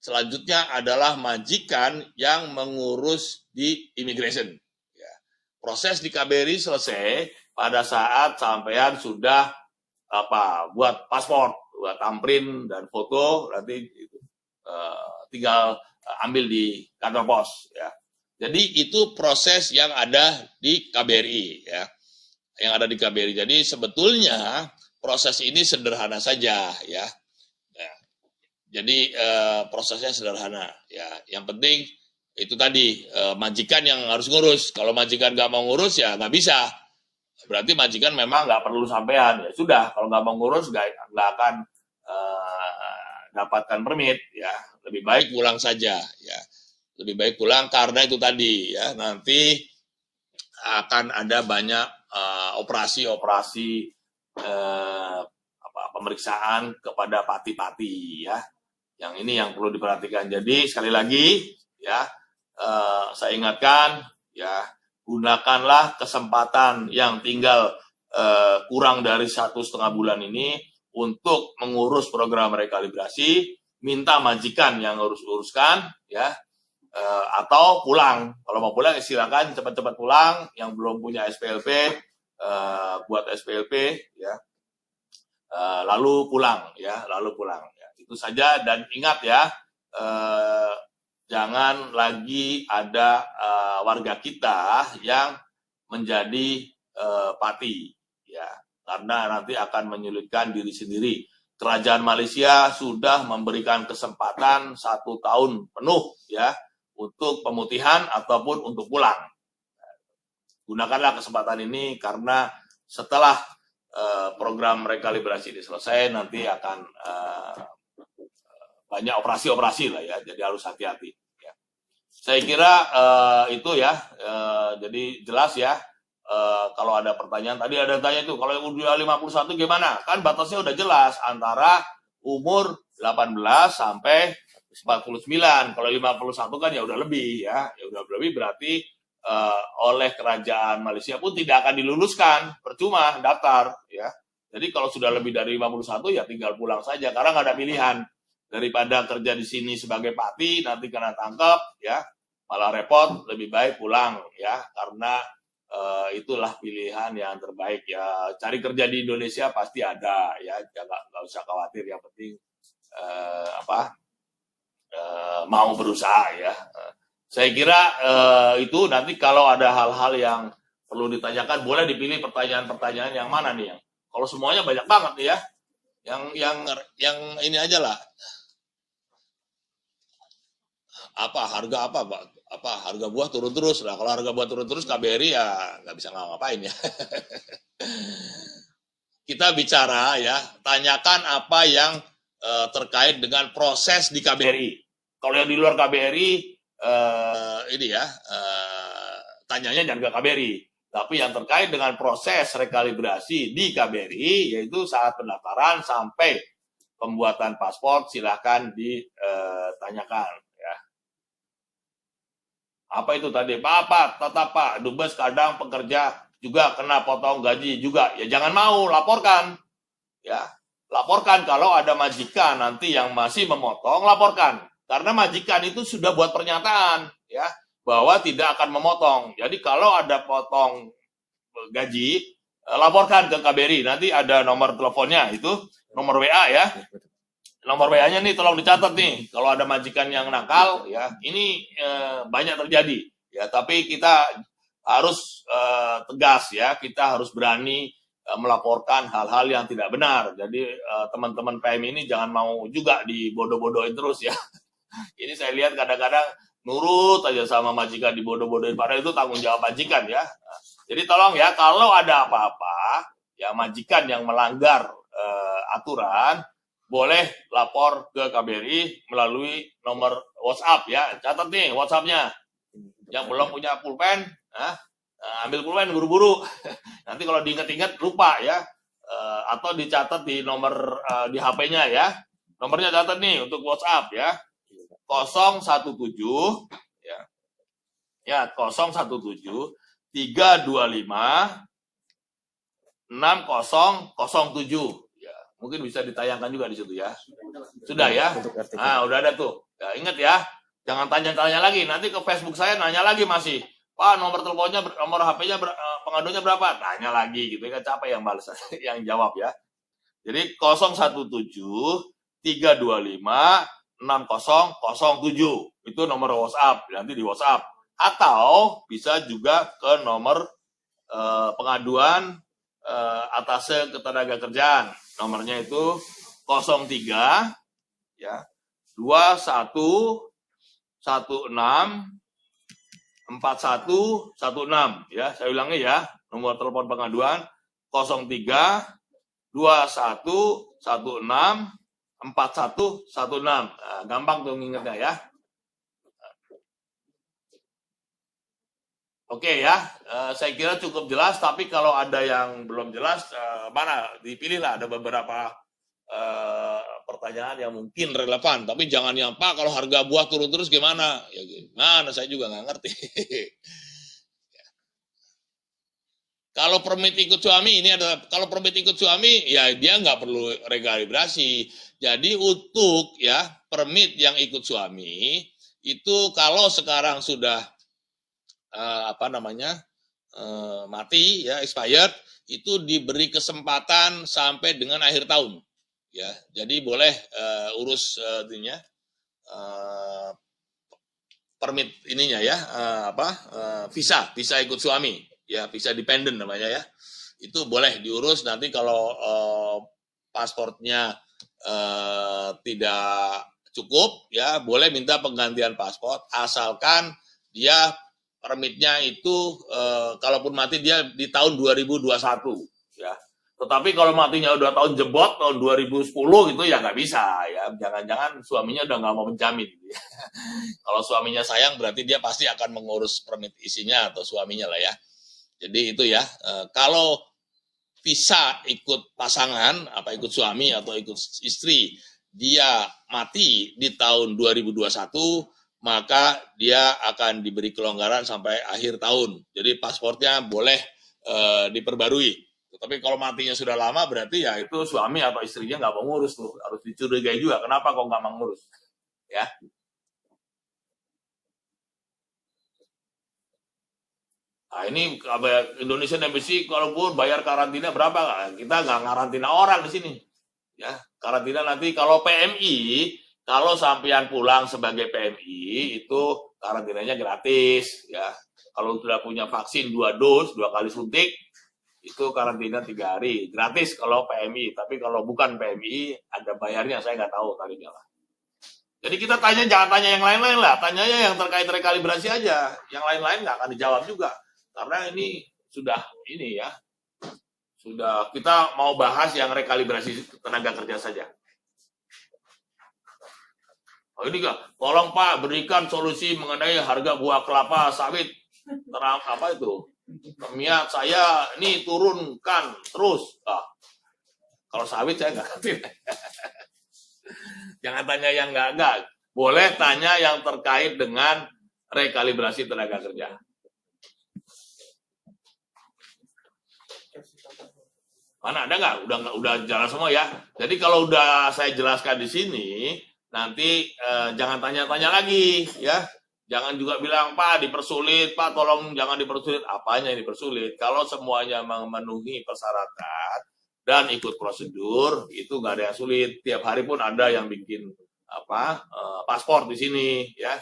Selanjutnya adalah majikan yang mengurus di immigration. Ya. Proses di KBRI selesai pada saat sampean sudah buat paspor, buat tamprin dan foto, nanti tinggal ambil di kantor pos. Ya. Jadi itu proses yang ada di KBRI, ya, yang ada di KBRI. Jadi sebetulnya proses ini sederhana saja, ya. Jadi prosesnya sederhana ya. Yang penting itu tadi majikan yang harus ngurus. Kalau majikan nggak mau ngurus ya nggak bisa. Berarti majikan memang nggak perlu sampean. Ya sudah, kalau nggak mau ngurus nggak akan dapatkan permit ya. Lebih baik pulang saja ya. Lebih baik pulang karena itu tadi ya. Nanti akan ada banyak operasi-operasi pemeriksaan kepada pati-pati ya. Yang ini yang perlu diperhatikan. Jadi sekali lagi ya, saya ingatkan ya, gunakanlah kesempatan yang tinggal kurang dari 1,5 bulan ini untuk mengurus program rekalibrasi, minta majikan yang uruskan ya, atau pulang. Kalau mau pulang silakan cepat-cepat pulang. Yang belum punya SPLP buat SPLP ya, lalu pulang ya, itu saja. Dan ingat ya, jangan lagi ada warga kita yang menjadi pati ya, karena nanti akan menyulitkan diri sendiri. Kerajaan Malaysia sudah memberikan kesempatan 1 tahun penuh ya untuk pemutihan ataupun untuk pulang. Gunakanlah kesempatan ini, karena setelah program rekalibrasi ini selesai, nanti akan banyak operasi-operasi lah ya, jadi harus hati-hati. Ya. Saya kira itu ya, jadi jelas ya. Kalau ada pertanyaan, tadi ada tanya itu, kalau yang udah 51 gimana? Kan batasnya udah jelas, antara umur 18 sampai 49. Kalau 51 kan ya udah lebih ya, udah lebih berarti oleh kerajaan Malaysia pun tidak akan diluluskan, percuma daftar ya. Jadi kalau sudah lebih dari 51 ya tinggal pulang saja, karena nggak ada pilihan. Daripada kerja di sini sebagai pati nanti kena tangkap ya, malah repot, lebih baik pulang ya, karena itulah pilihan yang terbaik ya. Cari kerja di Indonesia pasti ada ya, nggak usah khawatir, yang penting mau berusaha ya. Saya kira itu. Nanti kalau ada hal-hal yang perlu ditanyakan, boleh dipilih pertanyaan-pertanyaan yang mana nih, yang kalau semuanya banyak banget nih ya, yang ini aja lah. Harga apa Pak? Harga buah turun terus lah. Kalau harga buah turun terus, KBRI ya nggak bisa ngapain ya. Kita bicara ya, tanyakan apa yang terkait dengan proses di KBRI. Kalau yang di luar KBRI ini ya, tanyanya jangan ke KBRI. Tapi yang terkait dengan proses rekalibrasi di KBRI, yaitu saat pendaftaran sampai pembuatan paspor, silakan ditanyakan. Apa itu tadi? Pak, Dubes kadang pekerja juga kena potong gaji juga. Ya jangan mau, laporkan. Ya, laporkan. Kalau ada majikan nanti yang masih memotong, laporkan. Karena majikan itu sudah buat pernyataan ya, bahwa tidak akan memotong. Jadi kalau ada potong gaji, laporkan ke KBRI. Nanti ada nomor teleponnya, itu nomor WA ya. Nomor WA-nya nih tolong dicatat nih. Kalau ada majikan yang nakal ya, ini banyak terjadi ya, tapi kita harus tegas ya, kita harus berani melaporkan hal-hal yang tidak benar. Jadi teman-teman PM ini jangan mau juga dibodoh-bodohin terus ya. Ini saya lihat kadang-kadang nurut aja sama majikan, dibodoh-bodohin, padahal itu tanggung jawab majikan ya. Jadi tolong ya, kalau ada apa-apa ya, majikan yang melanggar aturan, boleh lapor ke KBRI melalui nomor WhatsApp ya. Catat nih WhatsApp-nya. Yang belum punya pulpen, ambil pulpen buru-buru. Nanti kalau diingat-ingat lupa ya. Atau dicatat di nomor di HP-nya ya. Nomornya catat nih untuk WhatsApp ya. 017 ya. Ya, 017 325 6007. Mungkin bisa ditayangkan juga di situ ya. Sudah ya? Udah ada tuh. Ya, ingat ya, jangan tanya-tanya lagi. Nanti ke Facebook saya nanya lagi masih. Pak, nomor teleponnya, nomor HP-nya, pengaduannya berapa? Tanya lagi gitu kan, capek yang balas, yang jawab ya. Jadi 017 325 6007. Itu nomor WhatsApp, nanti di WhatsApp. Atau bisa juga ke nomor pengaduan atase ketenagakerjaan. Nomornya itu 03 ya 21 16 41 16 ya. Saya ulangi ya, nomor telepon pengaduan 03 21 16 41 16. Gampang tuh ngingetnya ya. Oke ya, saya kira cukup jelas, tapi kalau ada yang belum jelas, dipilihlah, ada beberapa pertanyaan yang mungkin relevan, tapi jangan yang Pak kalau harga buah turun terus gimana? Ya, Mana saya juga nggak ngerti. Kalau permit ikut suami ini adalah kalau permit ikut suami ya dia nggak perlu rekalibrasi. Jadi untuk ya permit yang ikut suami itu kalau sekarang sudah mati ya expired itu diberi kesempatan sampai dengan akhir tahun ya. Jadi boleh urus permit ininya ya visa ikut suami. Ya visa dependent namanya ya, itu boleh diurus nanti kalau pasportnya tidak cukup ya boleh minta penggantian paspor asalkan dia permitnya itu kalaupun mati dia di tahun 2021 ya. Tetapi kalau matinya udah tahun jebot tahun 2010 itu ya nggak bisa ya, jangan-jangan suaminya udah nggak mau menjamin gitu ya. Kalau suaminya sayang berarti dia pasti akan mengurus permit isinya atau suaminya lah ya. Jadi itu ya, kalau visa ikut pasangan, ikut suami atau ikut istri, dia mati di tahun 2021, maka dia akan diberi kelonggaran sampai akhir tahun. Jadi pasportnya boleh diperbarui. Tapi kalau matinya sudah lama, berarti ya itu suami atau istrinya nggak mau ngurus tuh, harus dicurigai juga. Kenapa kok nggak mau ngurus? Ya. Nah ini Indonesian Embassy kalau pun bayar karantina berapa? Kita nggak karantina orang di sini. Ya, karantina nanti kalau PMI, kalau sampean pulang sebagai PMI itu karantinanya gratis. Ya, kalau sudah punya vaksin 2 dos, 2 kali suntik, itu karantina 3 hari. Gratis kalau PMI, tapi kalau bukan PMI ada bayarnya, saya nggak tahu tarifnya lah. Jadi kita jangan tanya yang lain-lain lah, tanyanya yang terkait rekalibrasi aja. Yang lain-lain nggak akan dijawab juga. Karena ini sudah kita mau bahas yang rekalibrasi tenaga kerja saja. Oh ini kak, tolong Pak berikan solusi mengenai harga buah kelapa sawit minyak saya ini turunkan terus. Kalau sawit saya nggak ngerti. Jangan tanya yang nggak. Boleh tanya yang terkait dengan rekalibrasi tenaga kerja. Mana ada nggak? Udah jalan semua ya. Jadi kalau udah saya jelaskan di sini, nanti jangan tanya-tanya lagi ya. Jangan juga bilang Pak dipersulit, Pak tolong jangan dipersulit. Apanya yang dipersulit? Kalau semuanya memenuhi persyaratan dan ikut prosedur, itu nggak ada yang sulit. Tiap hari pun ada yang bikin paspor di sini ya.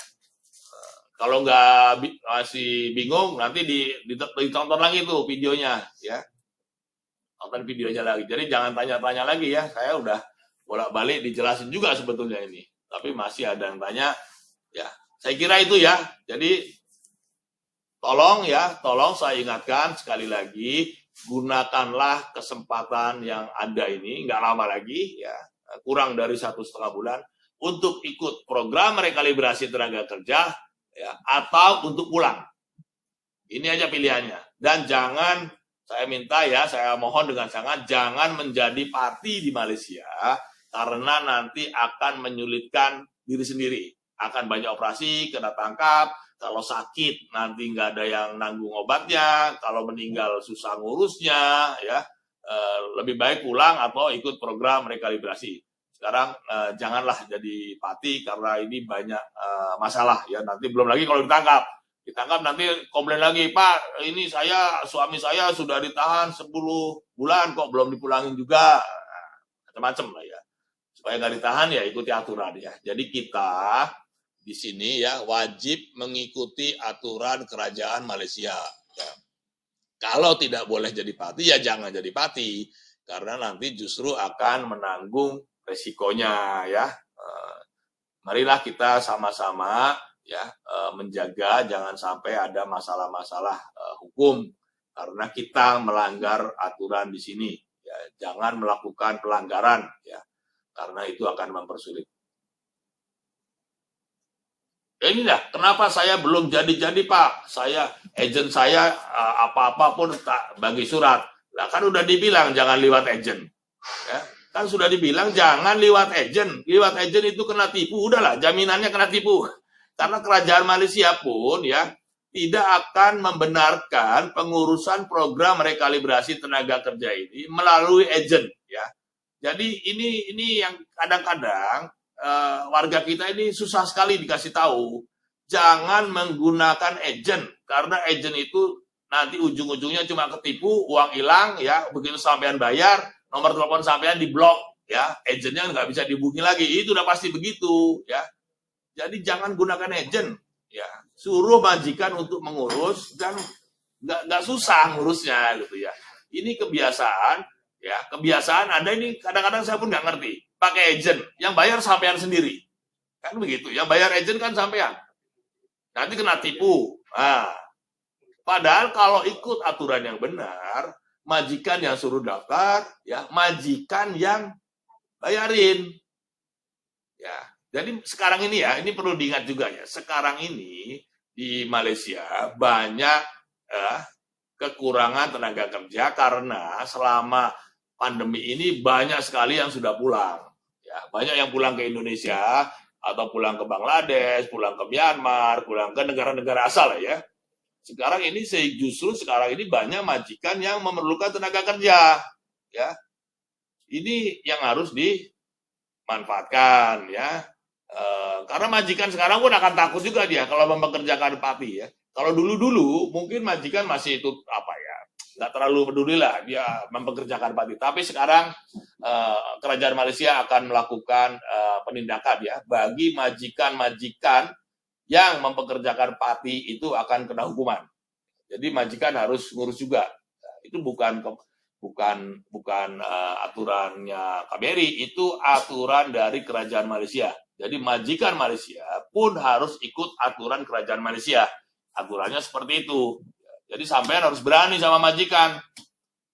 Kalau nggak masih bingung, nanti ditonton lagi tuh videonya ya. Tonton videonya lagi. Jadi jangan tanya-tanya lagi ya. Saya udah bolak-balik dijelasin juga sebetulnya ini. Tapi masih ada yang tanya. Ya, saya kira itu ya. Jadi tolong saya ingatkan sekali lagi, gunakanlah kesempatan yang ada ini, nggak lama lagi ya, kurang dari 1,5 bulan untuk ikut program rekalibrasi tenaga kerja ya, atau untuk pulang. Ini aja pilihannya. Dan jangan saya minta ya, saya mohon dengan sangat jangan menjadi parti di Malaysia karena nanti akan menyulitkan diri sendiri. Akan banyak operasi, kena tangkap, kalau sakit nanti nggak ada yang nanggung obatnya, kalau meninggal susah ngurusnya, ya lebih baik pulang atau ikut program rekalibrasi. Sekarang janganlah jadi parti karena ini banyak masalah ya. Nanti belum lagi kalau ditangkap nanti komplain lagi, Pak ini suami saya sudah ditahan 10 bulan kok belum dipulangin juga, macam-macam lah ya. Supaya nggak ditahan ya ikuti aturan ya. Jadi kita di sini ya wajib mengikuti aturan kerajaan Malaysia. Ya. Kalau tidak boleh jadi parti ya jangan jadi parti karena nanti justru akan menanggung resikonya ya. Marilah kita sama-sama ya menjaga jangan sampai ada masalah-masalah hukum karena kita melanggar aturan di sini ya, jangan melakukan pelanggaran ya karena itu akan mempersulit. Ini dah kenapa saya belum jadi Pak, agent saya apa-apa pun tak bagi surat. Lah kan udah dibilang jangan lewat agent ya. Kan sudah dibilang jangan lewat agent itu kena tipu, udahlah jaminannya kena tipu. Karena kerajaan Malaysia pun ya tidak akan membenarkan pengurusan program rekalibrasi tenaga kerja ini melalui agen ya. Jadi ini yang kadang-kadang warga kita ini susah sekali dikasih tahu. Jangan menggunakan agen, karena agen itu nanti ujung-ujungnya cuma ketipu, uang hilang ya, begitu sampean bayar, nomor telepon sampean diblok ya, agennya nggak bisa dihubungi lagi, itu udah pasti begitu ya. Jadi jangan gunakan agen ya, suruh majikan untuk mengurus dan nggak susah ngurusnya gitu ya. Ini kebiasaan ya, kebiasaan Anda ini kadang-kadang saya pun nggak ngerti, pakai agen, yang bayar sampean sendiri kan begitu, yang bayar agen kan sampean. Nanti kena tipu. Nah, padahal kalau ikut aturan yang benar, majikan yang suruh daftar, ya majikan yang bayarin. Ya, jadi sekarang ini ya, ini perlu diingat juga ya. Sekarang ini di Malaysia banyak kekurangan tenaga kerja karena selama pandemi ini banyak sekali yang sudah pulang. Ya, banyak yang pulang ke Indonesia, atau pulang ke Bangladesh, pulang ke Myanmar, pulang ke negara-negara asal ya. Sekarang ini justru sekarang ini banyak majikan yang memerlukan tenaga kerja, ya. Ini yang harus dimanfaatkan ya. Karena majikan sekarang pun akan takut juga dia kalau mempekerjakan Papi ya. Kalau dulu-dulu mungkin majikan masih itu apa ya, nggak terlalu peduli lah dia mempekerjakan Papi. Tapi sekarang kerajaan Malaysia akan melakukan penindakan ya bagi majikan-majikan yang mempekerjakan Papi, itu akan kena hukuman. Jadi majikan harus ngurus juga. Itu bukan aturannya KBRI, itu aturan dari kerajaan Malaysia. Jadi majikan Malaysia pun harus ikut aturan kerajaan Malaysia. Aturannya seperti itu. Jadi sampean harus berani sama majikan.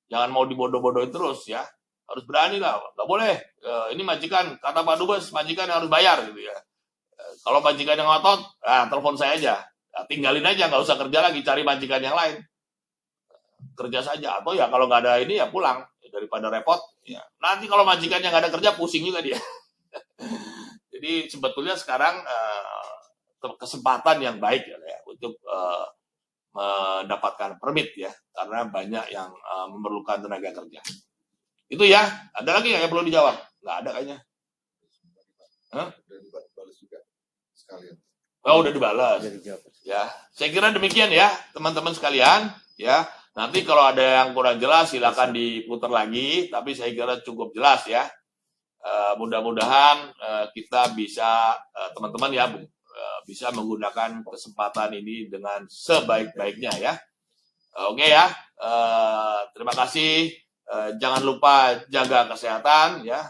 Jangan mau dibodoh-bodohin terus ya. Harus berani lah. Nggak boleh. Ini majikan, kata Pak Dubes, majikan yang harus bayar gitu ya. Kalau majikan yang ngotot, telepon saya aja. Tinggalin aja, nggak usah kerja lagi, cari majikan yang lain. Kerja saja. Atau ya kalau nggak ada ini ya pulang. Daripada repot. Ya. Nanti kalau majikan yang nggak ada kerja, pusing juga dia. Jadi sebetulnya sekarang kesempatan yang baik ya untuk mendapatkan permit ya, karena banyak yang memerlukan tenaga kerja. Itu ya. Ada lagi yang perlu dijawab? Nggak ada kayaknya. Hah? Udah dibalas juga sekalian. Oh, udah dibalas. Ya, saya kira demikian ya, teman-teman sekalian. Ya, nanti kalau ada yang kurang jelas silakan diputar lagi. Tapi saya kira cukup jelas ya. Mudah-mudahan kita bisa teman-teman ya bisa menggunakan kesempatan ini dengan sebaik-baiknya ya. Oke ya. Terima kasih. Jangan lupa jaga kesehatan ya.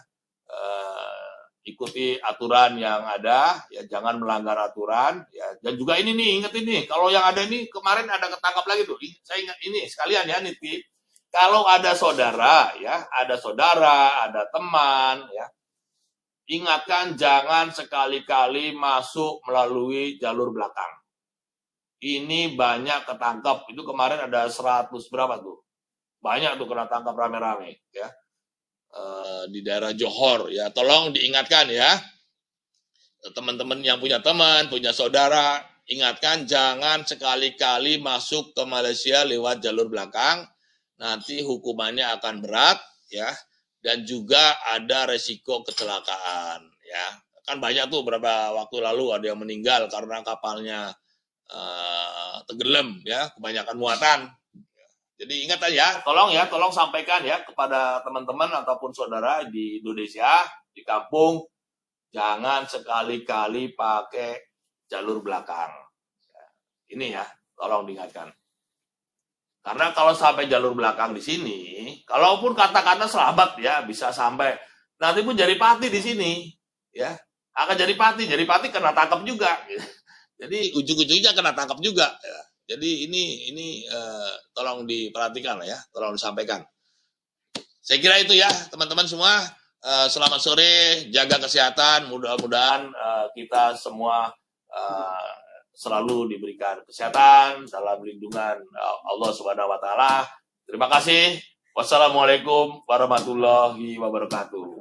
Ikuti aturan yang ada ya, jangan melanggar aturan ya. Dan juga ini nih, ingat ini, kalau yang ada ini kemarin ada ketangkap lagi tuh. Saya ingat ini sekalian ya, nitip. Kalau ada saudara ya, ada teman ya, ingatkan jangan sekali-kali masuk melalui jalur belakang. Ini banyak ketangkap. Itu kemarin ada 100 berapa tuh? Banyak tuh kena tangkap rame-rame ya. Di daerah Johor ya, tolong diingatkan ya, teman-teman yang punya teman, punya saudara, ingatkan jangan sekali-kali masuk ke Malaysia lewat jalur belakang, nanti hukumannya akan berat ya, dan juga ada resiko kecelakaan ya. Kan banyak tuh beberapa waktu lalu ada yang meninggal karena kapalnya tenggelam ya, kebanyakan muatan. Jadi ingat aja, tolong sampaikan ya kepada teman-teman ataupun saudara di Indonesia, di kampung, jangan sekali-kali pakai jalur belakang. Ini ya, tolong diingatkan. Karena kalau sampai jalur belakang di sini, kalaupun katakanlah selamat ya, bisa sampai nanti pun jadi pati di sini, ya akan jadi pati kena tangkap juga. Jadi ujung-ujungnya kena tangkap juga. Ya. Jadi ini tolong diperhatikan ya, tolong disampaikan. Saya kira itu ya teman-teman semua. Selamat sore, jaga kesehatan. Mudah-mudahan kita semua selalu diberikan kesehatan dalam lindungan Allah Subhanahu Wa Taala. Terima kasih. Wassalamualaikum warahmatullahi wabarakatuh.